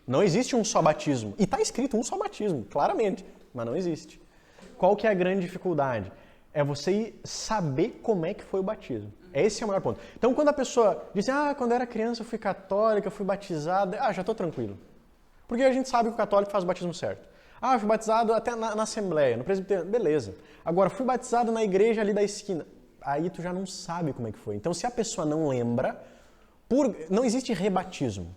Não existe um só batismo. E está escrito um só batismo, claramente, mas não existe. Qual que é a grande dificuldade? É você saber como é que foi o batismo. Esse é o maior ponto. Então, quando a pessoa diz, quando eu era criança eu fui católica, eu fui batizada, já estou tranquilo. Porque a gente sabe que o católico faz o batismo certo. Eu fui batizado até na assembleia, no presbitério, beleza. Agora, fui batizado na igreja ali da esquina. Aí tu já não sabe como é que foi. Então, se a pessoa não lembra, não existe rebatismo.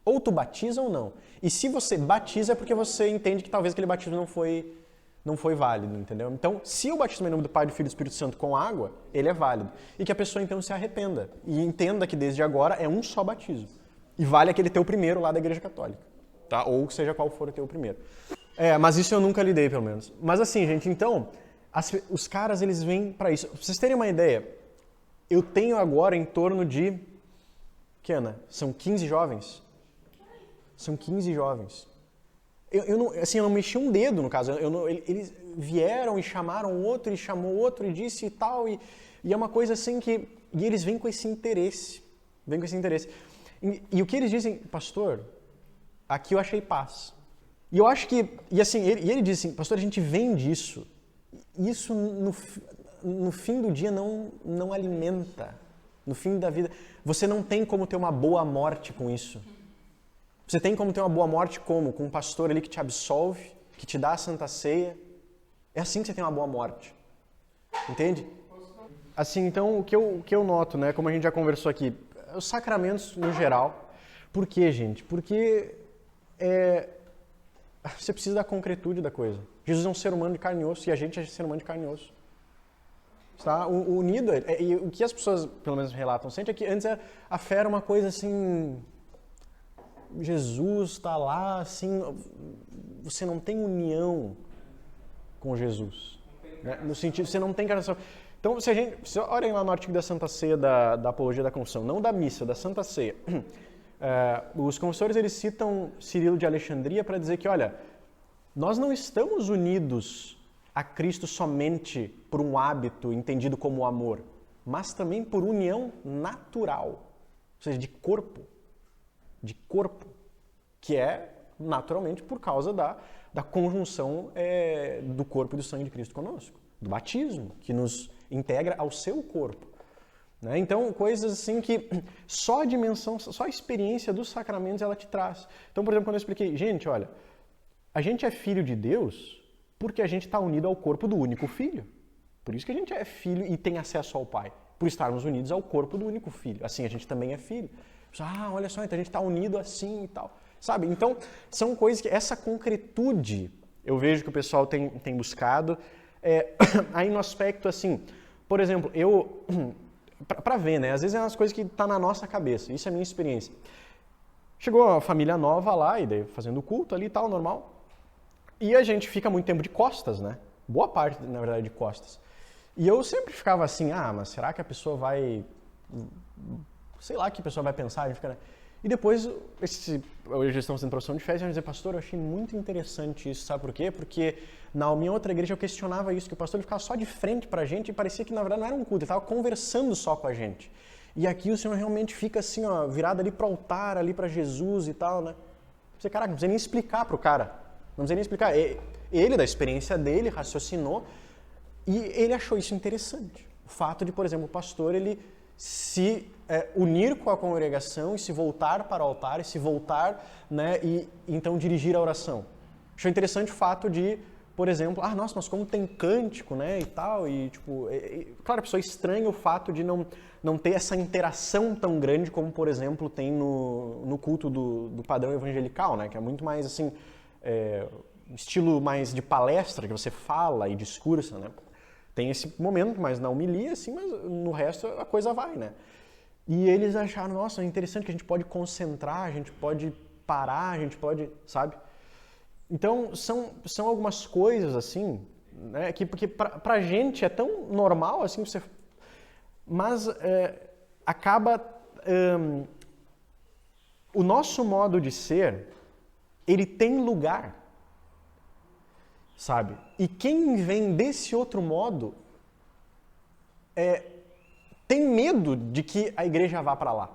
Ou tu batiza ou não. E se você batiza é porque você entende que talvez aquele batismo não foi válido, entendeu? Então, se o batismo em nome do Pai, do Filho e do Espírito Santo com água, ele é válido. E que a pessoa então se arrependa. E entenda que desde agora é um só batismo. E vale aquele teu primeiro lá da Igreja Católica. Tá? Ou seja qual for o teu primeiro. Mas isso eu nunca lidei, pelo menos. Mas assim, gente, então, os caras, eles vêm para isso. Pra vocês terem uma ideia, eu tenho agora em torno de... São 15 jovens. São 15 jovens. Eu não mexi um dedo, no caso. Eles vieram e chamaram outro, e chamou outro, e disse e tal. E é uma coisa assim que... E eles vêm com esse interesse. E o que eles dizem, pastor, aqui eu achei paz. E eu acho que... E assim, ele diz assim, pastor, a gente vende isso. Isso no fim do dia não alimenta. No fim da vida, você não tem como ter uma boa morte com isso. Você tem como ter uma boa morte como? Com um pastor ali que te absolve, que te dá a Santa Ceia. É assim que você tem uma boa morte. Entende? Assim, então, o que eu noto, né, como a gente já conversou aqui, os sacramentos no geral. Por quê, gente? Porque você precisa da concretude da coisa. Jesus é um ser humano de carne e osso e a gente é ser humano de carne e osso. Está unido. E o que as pessoas, pelo menos, relatam sempre é que antes a fé era uma coisa assim... Jesus está lá, assim... Você não tem união com Jesus. Né? No sentido, você não tem encarnação. Então, se olhem lá no artigo da Santa Ceia da Apologia da Confissão, não da missa, da Santa Ceia. Os confessores, eles citam Cirilo de Alexandria para dizer que, olha, nós não estamos unidos a Cristo somente por um hábito entendido como amor, mas também por união natural, ou seja, de corpo, que é naturalmente por causa da conjunção do corpo e do sangue de Cristo conosco, do batismo, que nos integra ao seu corpo. Né? Então, coisas assim que só a dimensão, só a experiência dos sacramentos ela te traz. Então, por exemplo, quando eu expliquei, gente, olha, a gente é filho de Deus porque a gente está unido ao corpo do único Filho. Por isso que a gente é filho e tem acesso ao Pai. Por estarmos unidos ao corpo do único Filho. Assim, a gente também é filho. Olha só, então a gente está unido assim e tal. Sabe? Então, são coisas que... Essa concretude, eu vejo que o pessoal tem buscado. Aí no aspecto, assim... Por exemplo, para ver, né? Às vezes é umas coisas que tá na nossa cabeça. Isso é a minha experiência. Chegou uma família nova lá, e daí fazendo culto ali e tal, normal. E a gente fica muito tempo de costas, né? Boa parte, na verdade, de costas. E eu sempre ficava assim, mas será que a pessoa vai... Sei lá o que a pessoa vai pensar, a gente fica... E depois, hoje já estamos em profissão de fé, a gente vai dizer, pastor, eu achei muito interessante isso, sabe por quê? Porque na minha outra igreja eu questionava isso, que o pastor ele ficava só de frente pra gente e parecia que na verdade não era um culto, ele estava conversando só com a gente. E aqui o Senhor realmente fica assim, ó, virado ali pro altar, ali pra Jesus e tal, né? Você, caraca, não precisa nem explicar pro cara, não precisa nem explicar. Ele, da experiência dele, raciocinou e ele achou isso interessante. O fato de, por exemplo, o pastor, ele se unir com a congregação e se voltar para o altar e se voltar, né, e então dirigir a oração. Achou interessante o fato de, por exemplo, nossa, mas como tem cântico, né, e tal, e tipo, claro, a pessoa estranha o fato de não ter essa interação tão grande como, por exemplo, tem no culto do padrão evangelical, né, que é muito mais, assim, estilo mais de palestra, que você fala e discursa, né. Tem esse momento, mas na homilia, assim, mas no resto a coisa vai, né. E eles acharam, nossa, é interessante que a gente pode concentrar, a gente pode parar, a gente pode, sabe? Então, são algumas coisas, assim, né, que porque pra gente é tão normal, assim, você... Mas acaba... o nosso modo de ser, ele tem lugar, sabe? E quem vem desse outro modo tem medo de que a igreja vá para lá.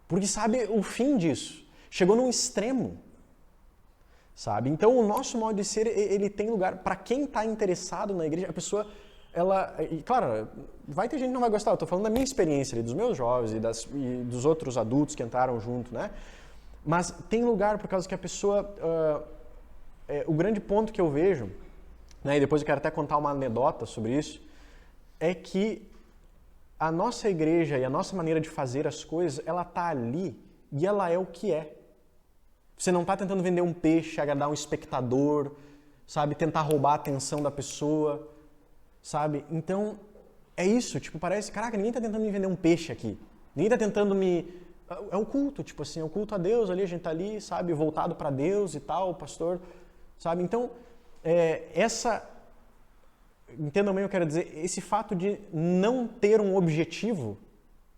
Porque sabe o fim disso. Chegou num extremo, sabe? Então o nosso modo de ser, ele tem lugar. Para quem está interessado na igreja, a pessoa, ela... E, claro, vai ter gente que não vai gostar. Eu estou falando da minha experiência ali, dos meus jovens e dos outros adultos que entraram junto, né? Mas tem lugar por causa que a pessoa... o grande ponto que eu vejo, né, e depois eu quero até contar uma anedota sobre isso, é que a nossa igreja e a nossa maneira de fazer as coisas, ela está ali e ela é o que é. Você não está tentando vender um peixe, agradar um espectador, sabe? Tentar roubar a atenção da pessoa, sabe? Então, é isso. Tipo, parece, caraca, ninguém está tentando me vender um peixe aqui. Ninguém está tentando me... É o culto, tipo assim, é o culto a Deus ali, a gente está ali, sabe? Voltado para Deus e tal, o pastor, sabe? Então, entendam bem o que eu quero dizer, esse fato de não ter um objetivo,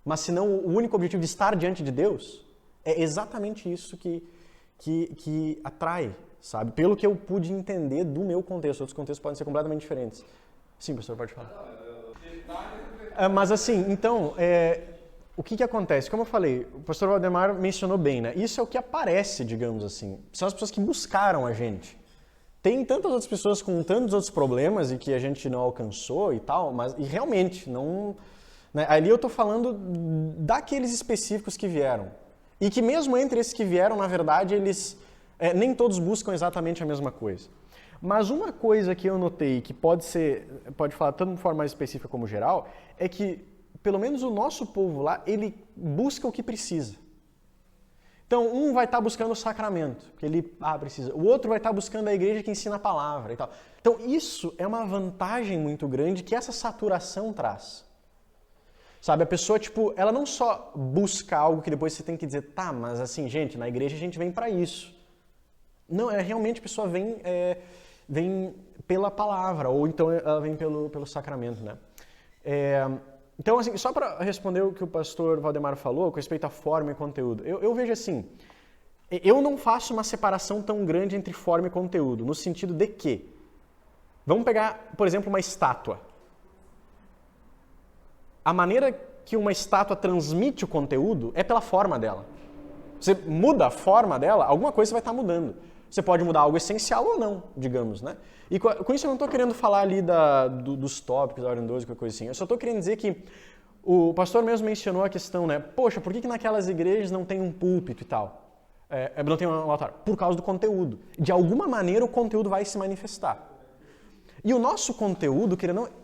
mas senão o único objetivo de estar diante de Deus, é exatamente isso que atrai, sabe? Pelo que eu pude entender do meu contexto. Outros contextos podem ser completamente diferentes. Sim, pastor, pode falar. Mas assim, então, o que acontece? Como eu falei, o pastor Valdemar mencionou bem, né? Isso é o que aparece, digamos assim. São as pessoas que buscaram a gente. Tem tantas outras pessoas com tantos outros problemas e que a gente não alcançou e tal, mas e realmente não... Né? Ali eu estou falando daqueles específicos que vieram. E que mesmo entre esses que vieram, na verdade, eles nem todos buscam exatamente a mesma coisa. Mas uma coisa que eu notei, que pode falar tanto de forma mais específica como geral, é que, pelo menos o nosso povo lá, ele busca o que precisa. Então, um vai estar buscando o sacramento, que ele precisa. O outro vai estar buscando a igreja que ensina a palavra e tal. Então, isso é uma vantagem muito grande que essa saturação traz. Sabe, a pessoa, tipo, ela não só busca algo que depois você tem que dizer, tá, mas assim, gente, na igreja a gente vem para isso. Não, realmente a pessoa vem pela palavra, ou então ela vem pelo sacramento, né? Então, assim, só para responder o que o pastor Valdemar falou com respeito à forma e conteúdo, eu vejo assim, eu não faço uma separação tão grande entre forma e conteúdo, no sentido de que, vamos pegar, por exemplo, uma estátua. A maneira que uma estátua transmite o conteúdo é pela forma dela. Você muda a forma dela, alguma coisa vai estar mudando. Você pode mudar algo essencial ou não, digamos, né? E com isso eu não estou querendo falar ali dos tópicos da Ordem 12, qualquer coisa assim. Eu só estou querendo dizer que o pastor mesmo mencionou a questão, né? Poxa, por que naquelas igrejas não tem um púlpito e tal? Não tem um altar? Por causa do conteúdo. De alguma maneira o conteúdo vai se manifestar. E o nosso conteúdo, querendo ou não,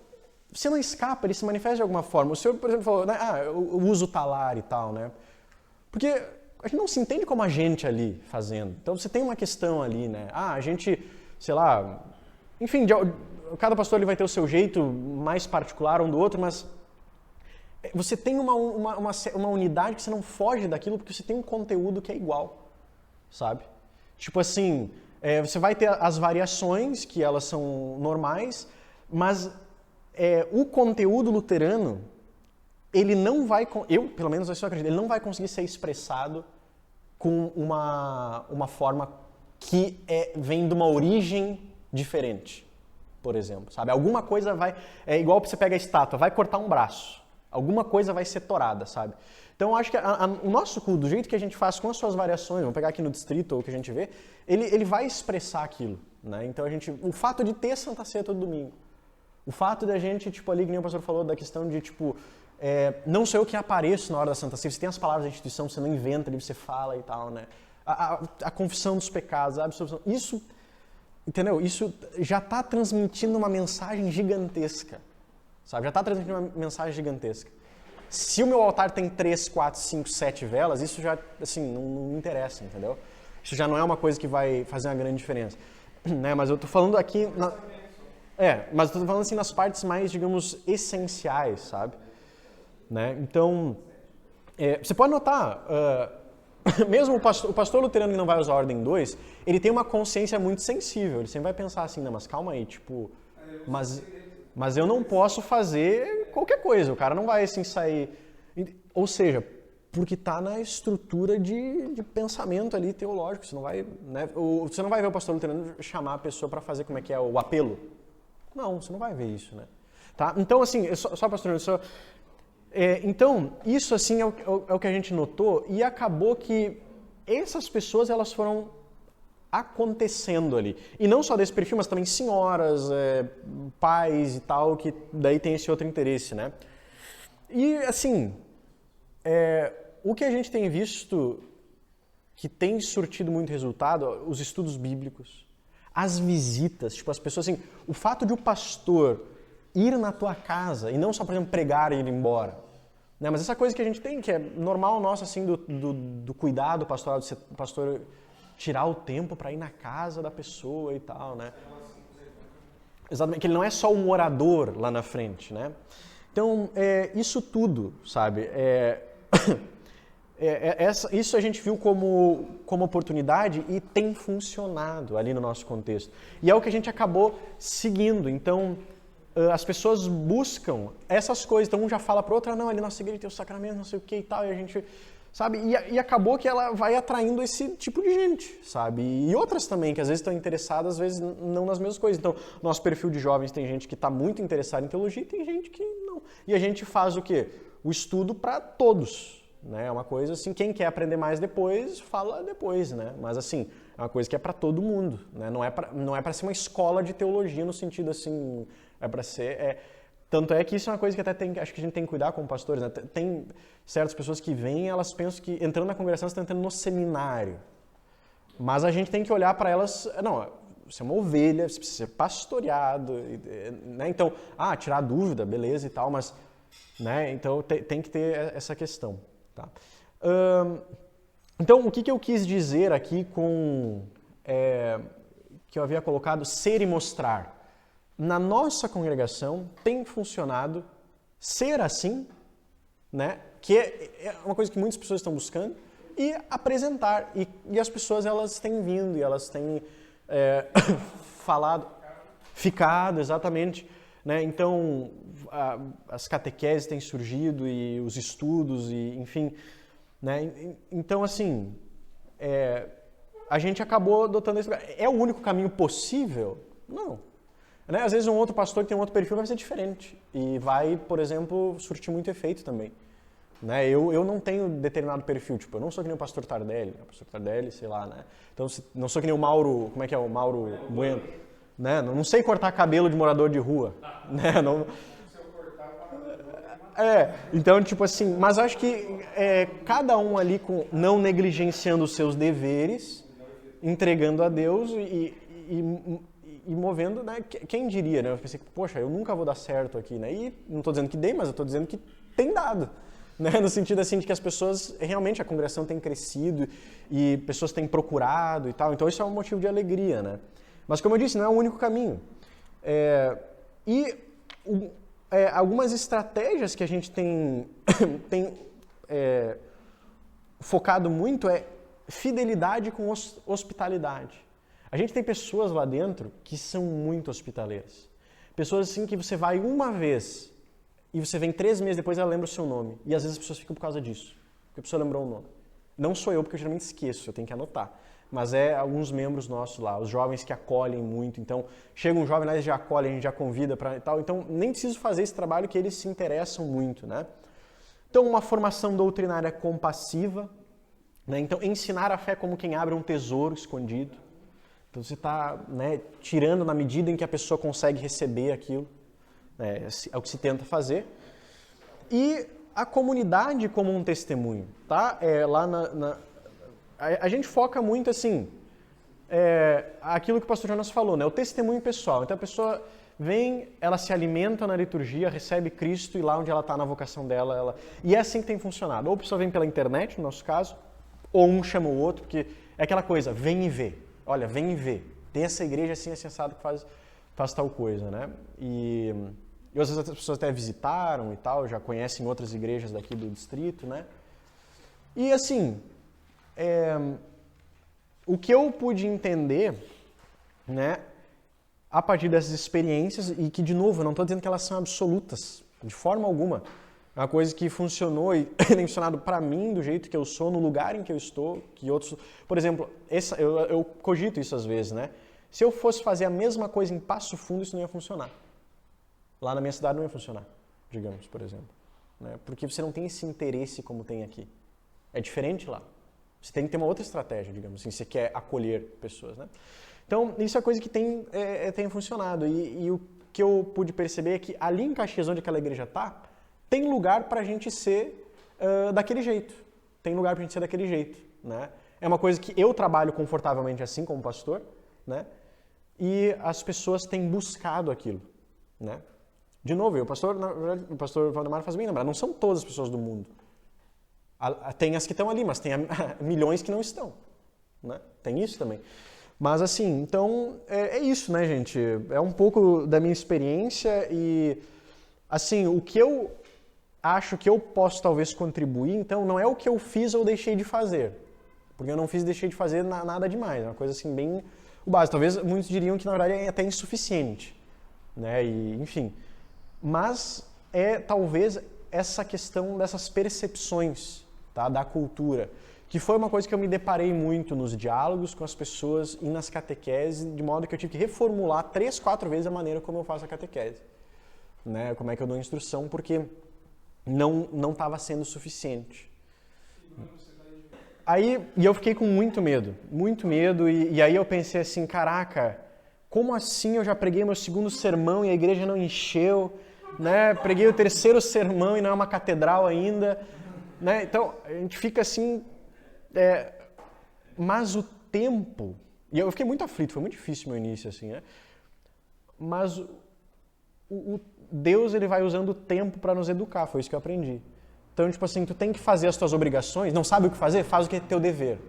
você não escapa, ele se manifesta de alguma forma. O senhor, por exemplo, falou, né? Eu uso o talar e tal, né? Porque a gente não se entende como a gente ali fazendo. Então você tem uma questão ali, né? A gente, sei lá, enfim, cada pastor ele vai ter o seu jeito mais particular um do outro, mas você tem uma unidade que você não foge daquilo porque você tem um conteúdo que é igual, sabe? Tipo assim, você vai ter as variações, que elas são normais, mas o conteúdo luterano, ele não vai, eu pelo menos assim eu acredito, ele não vai conseguir ser expressado com uma forma que vem de uma origem diferente, por exemplo, sabe? Alguma coisa vai, igual você pega a estátua, vai cortar um braço, alguma coisa vai ser torada, sabe? Então eu acho que o nosso culto, do jeito que a gente faz com as suas variações, vamos pegar aqui no distrito ou o que a gente vê, ele vai expressar aquilo, né? Então o fato de ter Santa Ceia todo domingo, o fato da gente, tipo ali, que nem o pastor falou, da questão de, tipo, não sou eu que apareço na hora da Santa Ceia, você tem as palavras da instituição, você não inventa, ali você fala e tal, né? A confissão dos pecados, a absolução, isso, entendeu? Isso já está transmitindo uma mensagem gigantesca, sabe? Já está transmitindo uma mensagem gigantesca. Se o meu altar tem 3, 4, 5, 7 velas, isso já, assim, não me interessa, entendeu? Isso já não é uma coisa que vai fazer uma grande diferença, né? Mas eu estou falando aqui... mas eu estou falando assim nas partes mais, digamos, essenciais, sabe? Né? Então, Você pode notar, mesmo o pastor luterano que não vai usar a ordem 2, ele tem uma consciência muito sensível. Ele sempre vai pensar assim, não, mas calma aí, tipo, mas eu não posso fazer qualquer coisa. O cara não vai assim sair... Ou seja, porque está na estrutura de pensamento ali teológico. Você não vai, né, você não vai ver o pastor luterano chamar a pessoa para fazer como é que é o apelo. Não, você não vai ver isso, né? Tá? Então, assim, só pastor, então, isso assim é o que a gente notou e acabou que essas pessoas elas foram acontecendo ali. E não só desse perfil, mas também senhoras, pais e tal, que daí tem esse outro interesse, né? E, assim, o que a gente tem visto que tem surtido muito resultado, os estudos bíblicos, as visitas, tipo, as pessoas, assim, o fato de o pastor ir na tua casa e não só, por exemplo, pregar e ir embora, né? Mas essa coisa que a gente tem, que é normal nosso, assim, do cuidado pastoral, de ser pastor tirar o tempo para ir na casa da pessoa e tal, né? Exatamente, que ele não é só um orador lá na frente, né? Então, isso tudo, sabe? Isso a gente viu como oportunidade e tem funcionado ali no nosso contexto. E é o que a gente acabou seguindo. Então, as pessoas buscam essas coisas. Então, um já fala para o outro, não, ali na nossa igreja tem o sacramento, não sei o que e tal, e a gente... Sabe? E acabou que ela vai atraindo esse tipo de gente, sabe? E outras também, que às vezes estão interessadas, às vezes não nas mesmas coisas. Então, nosso perfil de jovens tem gente que está muito interessada em teologia e tem gente que não. E a gente faz o quê? O estudo para todos, né? É uma coisa assim, quem quer aprender mais depois, fala depois, né? Mas assim, é uma coisa que é para todo mundo, né? Não é para ser uma escola de teologia no sentido assim, é para ser... Tanto é que isso é uma coisa que até acho que a gente tem que cuidar como pastores, né? Tem certas pessoas que vêm, elas pensam que entrando na congregação você está entrando no seminário. Mas a gente tem que olhar para elas, não, você é uma ovelha, você precisa ser pastoreado, né? Então, tirar dúvida, beleza e tal, mas, né? Então tem que ter essa questão, tá? Então, o que eu quis dizer aqui com que eu havia colocado ser e mostrar? Na nossa congregação tem funcionado ser assim, né? Que é uma coisa que muitas pessoas estão buscando, e apresentar. E as pessoas elas têm vindo e elas têm ficado, exatamente. Né? Então, as catequeses têm surgido e os estudos, e enfim. Né? Então, assim, a gente acabou adotando esse... É o único caminho possível? Não. Né? Às vezes um outro pastor que tem um outro perfil vai ser diferente e vai, por exemplo, surtir muito efeito também. Né? Eu não tenho determinado perfil, tipo, eu não sou que nem o pastor Tardelli, sei lá, né? Então, não sou que nem o Mauro, como é que é o Mauro Bueno, né? Não sei cortar cabelo de morador de rua, né? Não... Então, tipo assim, mas acho que cada um ali não negligenciando os seus deveres, entregando a Deus e movendo, né? Quem diria, né? Eu pensei, poxa, eu nunca vou dar certo aqui, né? E não estou dizendo que dei, mas eu estou dizendo que tem dado, né? No sentido assim de que as pessoas, realmente a congregação tem crescido e pessoas têm procurado e tal, então isso é um motivo de alegria, né? Mas como eu disse, não é o único caminho. Algumas estratégias que a gente tem focado muito é fidelidade com hospitalidade. A gente tem pessoas lá dentro que são muito hospitaleiras. Pessoas assim que você vai uma vez e você vem 3 meses depois e ela lembra o seu nome. E às vezes as pessoas ficam por causa disso, porque a pessoa lembrou o nome. Não sou eu, porque eu geralmente esqueço, eu tenho que anotar. Mas alguns membros nossos lá, os jovens que acolhem muito. Então, chega um jovem lá, eles já acolhem, a gente já convida para tal. Então, nem preciso fazer esse trabalho que eles se interessam muito, né? Então, uma formação doutrinária compassiva, né? Então, ensinar a fé como quem abre um tesouro escondido. Então, você está, né, tirando na medida em que a pessoa consegue receber aquilo. É o que se tenta fazer. E a comunidade como um testemunho, tá? A gente foca muito, assim, aquilo que o pastor Jonas falou, né? O testemunho pessoal. Então, a pessoa vem, ela se alimenta na liturgia, recebe Cristo e lá onde ela está na vocação dela, E é assim que tem funcionado. Ou a pessoa vem pela internet, no nosso caso, ou um chama o outro, porque é aquela coisa, vem e vê. Olha, vem e vê. Tem essa igreja assim, assensada que faz tal coisa, né? E às vezes as pessoas até visitaram e tal, já conhecem outras igrejas daqui do distrito, né? E assim, o que eu pude entender, né, a partir dessas experiências, e que, de novo, eu não estou dizendo que elas são absolutas, de forma alguma. É uma coisa que funcionou e tem funcionado para mim, do jeito que eu sou, no lugar em que eu estou, que outros... Por exemplo, eu cogito isso às vezes, né? Se eu fosse fazer a mesma coisa em Passo Fundo, isso não ia funcionar. Lá na minha cidade não ia funcionar, digamos, por exemplo. Né? Porque você não tem esse interesse como tem aqui. É diferente lá. Você tem que ter uma outra estratégia, digamos assim, se você quer acolher pessoas, né? Então, isso é coisa que tem funcionado. E o que eu pude perceber é que ali em Caxias, onde aquela igreja está, tem lugar para a gente ser daquele jeito. Tem lugar para a gente ser daquele jeito, né? É uma coisa que eu trabalho confortavelmente assim como pastor, né? E as pessoas têm buscado aquilo, né? De novo, o pastor Valdemar faz bem lembrar, não são todas as pessoas do mundo. Tem as que estão ali, mas tem milhões que não estão, né? Tem isso também. Mas assim, então é isso, né, gente? É um pouco da minha experiência e assim, o que eu acho que eu posso talvez contribuir, então, não é o que eu fiz ou deixei de fazer. Porque eu não fiz e deixei de fazer nada demais. É uma coisa assim bem o básico. Talvez muitos diriam que na verdade é até insuficiente, né? E, enfim. Mas é talvez essa questão dessas percepções, tá, da cultura, que foi uma coisa que eu me deparei muito nos diálogos com as pessoas e nas catequeses, de modo que eu tive que reformular 3, 4 vezes a maneira como eu faço a catequese, né? Como é que eu dou instrução, porque não estava sendo suficiente. E eu fiquei com muito medo, e aí eu pensei assim, caraca, como assim eu já preguei meu 2º sermão e a igreja não encheu, né? Preguei o 3º sermão e não é uma catedral ainda, né? Então, a gente fica assim, mas o tempo, e eu fiquei muito aflito, foi muito difícil meu início, assim, né? Mas o Deus, ele vai usando o tempo para nos educar, foi isso que eu aprendi. Então, tipo assim, tu tem que fazer as tuas obrigações, não sabe o que fazer? Faz o que é teu dever.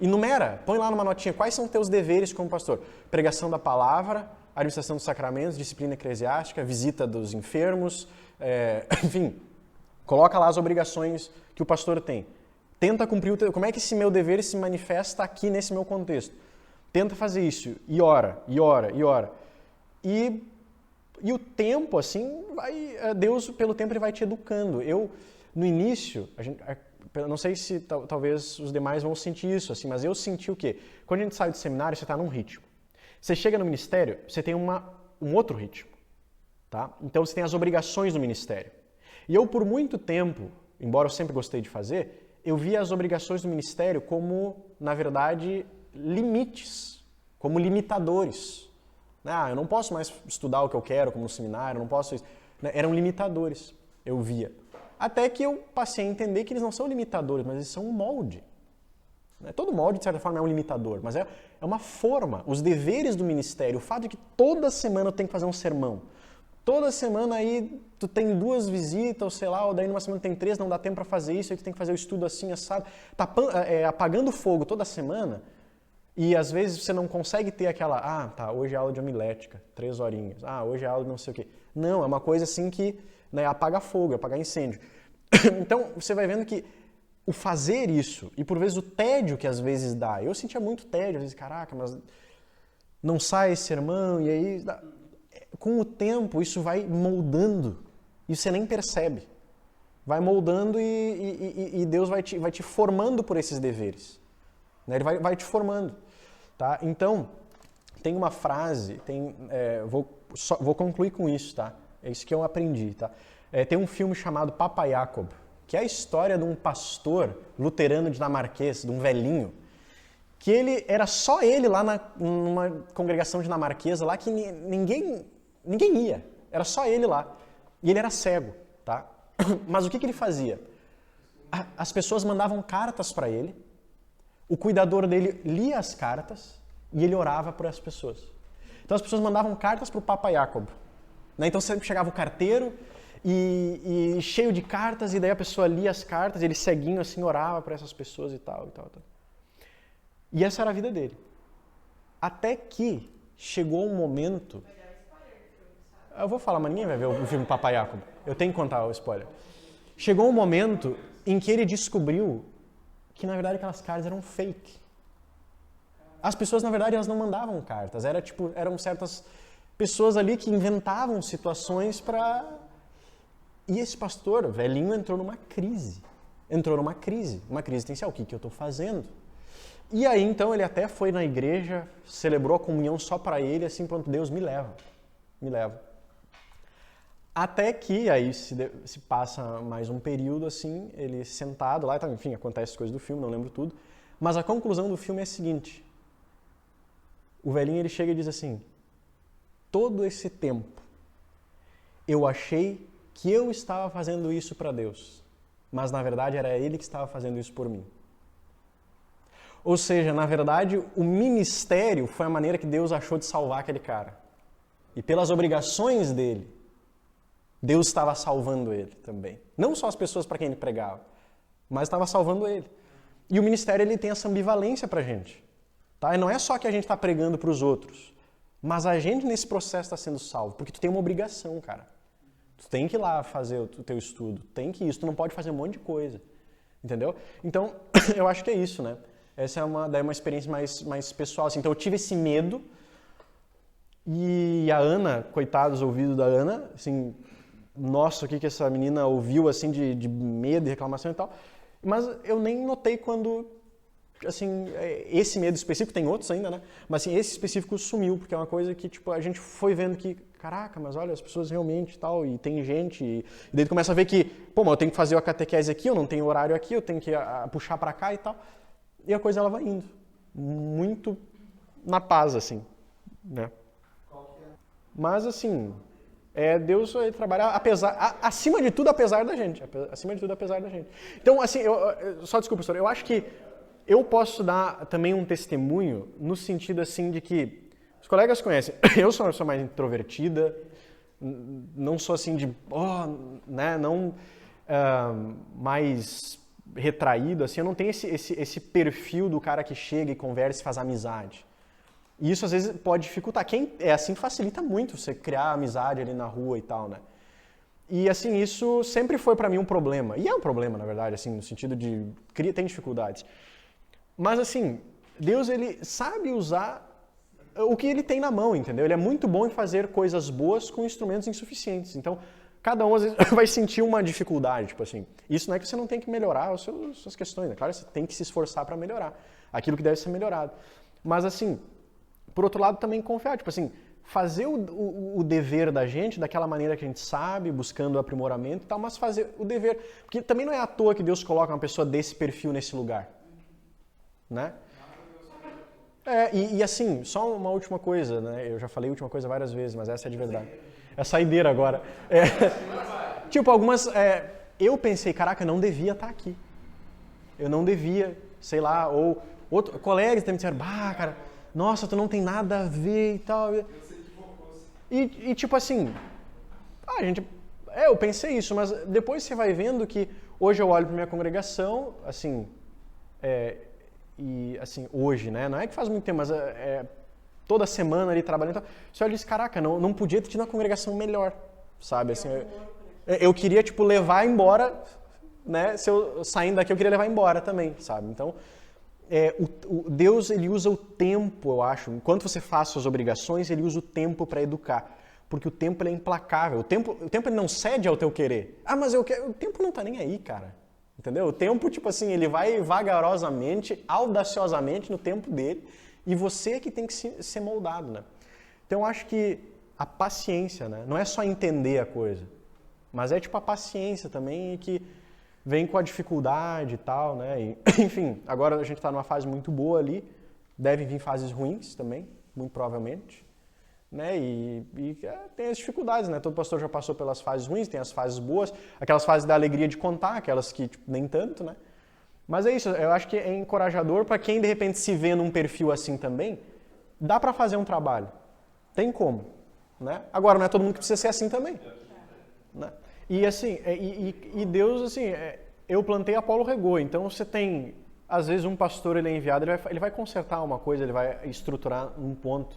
Enumera, põe lá numa notinha, quais são teus deveres como pastor? Pregação da palavra, administração dos sacramentos, disciplina eclesiástica, visita dos enfermos, enfim, coloca lá as obrigações que o pastor tem. Tenta cumprir como é que esse meu dever se manifesta aqui nesse meu contexto. Tenta fazer isso, e ora. E o tempo, assim, Deus, pelo tempo, ele vai te educando. No início, não sei se talvez os demais vão sentir isso, assim, mas eu senti o quê? Quando a gente sai do seminário, você está num ritmo. Você chega no ministério, você tem um outro ritmo, tá? Então, você tem as obrigações do ministério. E eu, por muito tempo, embora eu sempre gostei de fazer, eu via as obrigações do ministério como, na verdade, limites, como limitadores. Eu não posso mais estudar o que eu quero, como no seminário, não posso... Eram limitadores, eu via. Até que eu passei a entender que eles não são limitadores, mas eles são um molde. Todo molde, de certa forma, é um limitador, mas é uma forma. Os deveres do ministério, o fato de que toda semana eu tenho que fazer um sermão, toda semana aí tu tem 2 visitas, ou sei lá, ou daí numa semana tem 3, não dá tempo para fazer isso, aí tu tem que fazer o estudo assim, assado, apagando fogo toda semana. E às vezes você não consegue ter aquela, hoje é aula de homilética, 3 horinhas, hoje é aula de não sei o quê. Não, é uma coisa assim que, né, apaga fogo, apaga incêndio. Então você vai vendo que o fazer isso, e por vezes o tédio que às vezes dá, eu sentia muito tédio, às vezes, caraca, mas não sai esse sermão, e aí, com o tempo isso vai moldando, e você nem percebe. Vai moldando e Deus vai te formando por esses deveres. Ele vai te formando, tá? Então, tem uma frase, vou concluir com isso, tá? É isso que eu aprendi, tá? Tem um filme chamado Papa Jacob, que é a história de um pastor luterano dinamarquês, de um velhinho, que era só ele lá numa congregação dinamarquesa lá que ninguém ia, era só ele lá. E ele era cego, tá? Mas o que ele fazia? As pessoas mandavam cartas para ele, o cuidador dele lia as cartas e ele orava por as pessoas. Então as pessoas mandavam cartas para o Papa Jacob. Então sempre chegava o carteiro e cheio de cartas, e daí a pessoa lia as cartas, ele ceguinho assim orava por essas pessoas e tal. E essa era a vida dele. Até que chegou um momento... Eu vou falar, mas ninguém vai ver o filme Papa Jacob. Eu tenho que contar o spoiler. Chegou um momento em que ele descobriu que, na verdade, aquelas cartas eram fake. As pessoas, na verdade, elas não mandavam cartas. Eram certas pessoas ali que inventavam situações para... E esse pastor, velhinho, entrou numa crise. Uma crise existencial. O que eu estou fazendo? E aí, então, ele até foi na igreja, celebrou a comunhão só para ele, assim, pronto, Deus me leva. Até que, aí se passa mais um período, assim, ele sentado lá, enfim, acontece coisas do filme, não lembro tudo, mas a conclusão do filme é a seguinte: o velhinho, ele chega e diz assim: todo esse tempo eu achei que eu estava fazendo isso para Deus, mas na verdade era Ele que estava fazendo isso por mim. Ou seja, na verdade, o ministério foi a maneira que Deus achou de salvar aquele cara. E pelas obrigações dele, Deus estava salvando ele também. Não só as pessoas para quem ele pregava, mas estava salvando ele. E o ministério, ele tem essa ambivalência para a gente. Tá? E não é só que a gente está pregando para os outros, mas a gente nesse processo está sendo salvo, porque tu tem uma obrigação, cara. Tu tem que ir lá fazer o teu estudo, tem que isso, tu não pode fazer um monte de coisa. Entendeu? Então, eu acho que é isso, né? Essa é uma experiência mais pessoal. Assim. Então, eu tive esse medo. E a Ana, coitados, ouvidos da Ana, assim, nossa, o que essa menina ouviu, assim, de medo e reclamação e tal. Mas eu nem notei quando, assim, esse medo específico, tem outros ainda, né? Mas, assim, esse específico sumiu, porque é uma coisa que, tipo, a gente foi vendo que, caraca, mas olha, as pessoas realmente tal, e tem gente, e daí tu começa a ver que, pô, mas eu tenho que fazer a catequese aqui, eu não tenho horário aqui, eu tenho que puxar pra cá e tal. E a coisa, ela vai indo. Muito na paz, assim, né? Mas, assim, Deus trabalha acima de tudo, apesar da gente. Acima de tudo, apesar da gente. Então, assim, só desculpa, pastor, eu acho que eu posso dar também um testemunho no sentido, assim, de que os colegas conhecem. Eu sou uma pessoa mais introvertida, não sou, assim, né, não mais retraído, assim, eu não tenho esse perfil do cara que chega e conversa e faz amizade. E isso, às vezes, pode dificultar. Quem é assim, facilita muito você criar amizade ali na rua e tal, né? E, assim, isso sempre foi pra mim um problema. E é um problema, na verdade, assim, no sentido de... tem dificuldades. Mas, assim, Deus, ele sabe usar o que ele tem na mão, entendeu? Ele é muito bom em fazer coisas boas com instrumentos insuficientes. Então, cada um, às vezes, vai sentir uma dificuldade, tipo assim. Isso não é que você não tem que melhorar as suas questões, né? Claro, você tem que se esforçar para melhorar aquilo que deve ser melhorado. Mas, assim, por outro lado, também confiar, tipo assim, fazer o dever da gente daquela maneira que a gente sabe, buscando aprimoramento e tal, mas fazer o dever. Porque também não é à toa que Deus coloca uma pessoa desse perfil nesse lugar, né? E assim, só uma última coisa, né? Eu já falei última coisa várias vezes, mas essa é de verdade. É saideira agora. Tipo, algumas... eu pensei, caraca, eu não devia estar aqui. Eu não devia, sei lá, ou... colegas também disseram, cara, nossa, tu não tem nada a ver e tal. E tipo assim, eu pensei isso, mas depois você vai vendo que hoje eu olho para minha congregação, assim, e assim, hoje, né? Não é que faz muito tempo, mas toda semana ali trabalhando, então, você olha e diz, caraca, não podia ter tido uma congregação melhor, sabe? Assim, eu queria, tipo, levar embora, né? Se eu saindo daqui, eu queria levar embora também, sabe? Então, Deus, ele usa o tempo, eu acho. Enquanto você faz suas obrigações, ele usa o tempo para educar. Porque o tempo, ele é implacável. O tempo ele não cede ao teu querer. Mas eu quero... O tempo não tá nem aí, cara. Entendeu? O tempo, tipo assim, ele vai vagarosamente, audaciosamente no tempo dele. E você é que tem que ser moldado, né? Então, eu acho que a paciência, né? Não é só entender a coisa. Mas é tipo a paciência também que vem com a dificuldade e tal, né? E, enfim, agora a gente está numa fase muito boa ali, devem vir fases ruins também, muito provavelmente, né? E tem as dificuldades, né? Todo pastor já passou pelas fases ruins, tem as fases boas, aquelas fases da alegria de contar, aquelas que tipo, nem tanto, né? Mas é isso, eu acho que é encorajador para quem de repente se vê num perfil assim também, dá para fazer um trabalho, tem como, né? Agora não é todo mundo que precisa ser assim também, né? E assim, e Deus, assim, eu plantei, Apolo regou. Então você tem, às vezes um pastor, ele é enviado, ele vai consertar uma coisa, ele vai estruturar um ponto.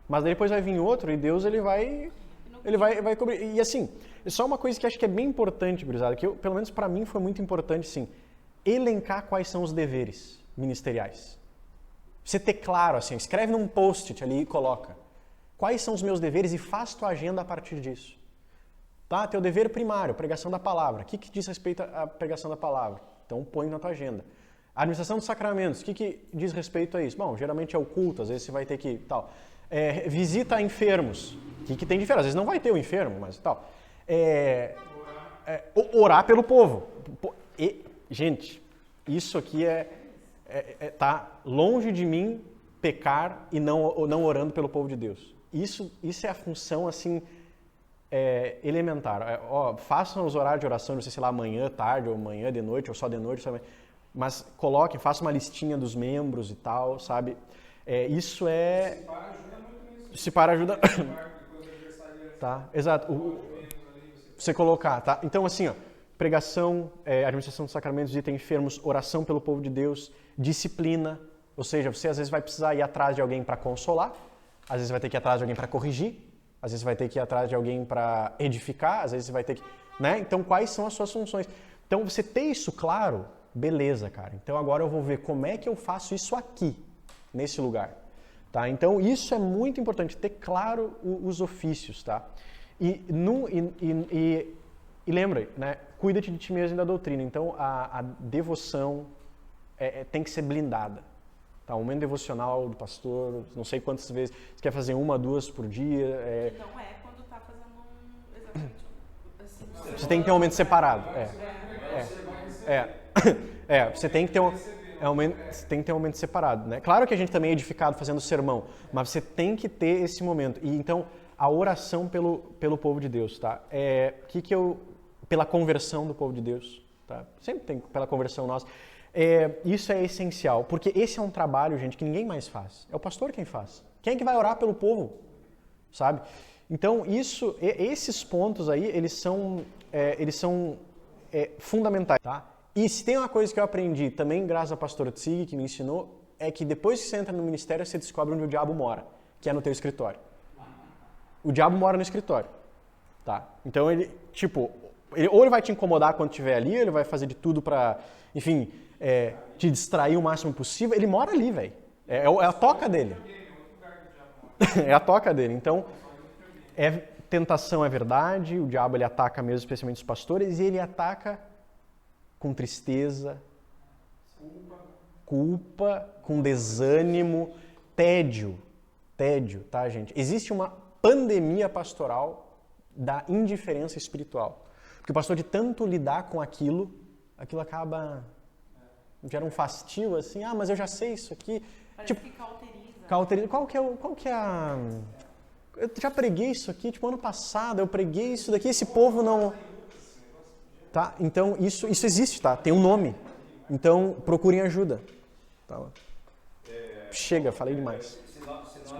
Mas daí depois vai vir outro e Deus, ele vai... E Ele vai cobrir. E assim, só uma coisa que acho que é bem importante, gurizada, que pelo menos para mim foi muito importante, sim, elencar quais são os deveres ministeriais. Você ter claro, assim, escreve num post-it ali e coloca. Quais são os meus deveres e faz tua agenda a partir disso. Tá? Teu dever primário, pregação da palavra. O que diz respeito à pregação da palavra? Então põe na tua agenda. A administração dos sacramentos, o que diz respeito a isso? Bom, geralmente é o culto, às vezes você vai ter que tal. Visita a enfermos. O que tem de enfermo? Às vezes não vai ter o enfermo, mas tal. Orar pelo povo. Gente, isso aqui tá longe de mim pecar e não orando pelo povo de Deus. Isso é a função, assim, elementar. Façam os horários de oração, não sei se lá amanhã, tarde, ou amanhã, de noite, ou só de noite, sabe? Mas coloquem, façam uma listinha dos membros e tal, sabe? Isso é... Se para ajuda... Tá, exato. Você colocar, tá? Então, assim, ó, pregação, administração dos sacramentos, visita enfermos, oração pelo povo de Deus, disciplina, ou seja, você às vezes vai precisar ir atrás de alguém para consolar, às vezes vai ter que ir atrás de alguém para corrigir, às vezes vai ter que ir atrás de alguém para edificar, às vezes você vai ter que... Né? Então, quais são as suas funções? Então, você ter isso claro, beleza, cara. Então, agora eu vou ver como é que eu faço isso aqui, nesse lugar. Tá? Então, isso é muito importante, ter claro os ofícios. Tá? E lembra, né? Cuida-te de ti mesmo e da doutrina. Então, a devoção tem que ser blindada. Tá? O momento devocional do pastor, não sei quantas vezes, você quer fazer 1, 2 por dia. Não quando está fazendo exatamente assim. Você tem que ter um momento separado. Você tem que ter você tem que ter um momento separado, né? Claro que a gente também é edificado fazendo sermão, mas você tem que ter esse momento. E então, a oração pelo povo de Deus, tá? Pela conversão do povo de Deus, tá? Sempre tem pela conversão nossa. Isso é essencial, porque esse é um trabalho, gente, que ninguém mais faz. É o pastor quem faz. Quem é que vai orar pelo povo, sabe? Então, esses pontos aí, eles são fundamentais, tá? E se tem uma coisa que eu aprendi também, graças à pastora Tsig, que me ensinou, é que depois que você entra no ministério, você descobre onde o diabo mora, que é no teu escritório. O diabo mora no escritório, tá? Então, ou ele vai te incomodar quando estiver ali, ou ele vai fazer de tudo pra, enfim, te distrair o máximo possível. Ele mora ali, velho. É a toca dele. É a toca dele. Então, tentação é verdade, o diabo ele ataca mesmo, especialmente os pastores, e ele ataca com tristeza, culpa, com desânimo, tédio, tá, gente? Existe uma pandemia pastoral da indiferença espiritual. Porque o pastor, de tanto lidar com aquilo acaba... gera um fastio, assim, mas eu já sei isso aqui. Parece que cauteriza. Qual que é a... Eu já preguei isso aqui, ano passado, eu preguei isso daqui, esse povo não... Tá? Então, isso existe, tá? Tem um nome. Então, procurem ajuda. Tá? Chega, falei demais.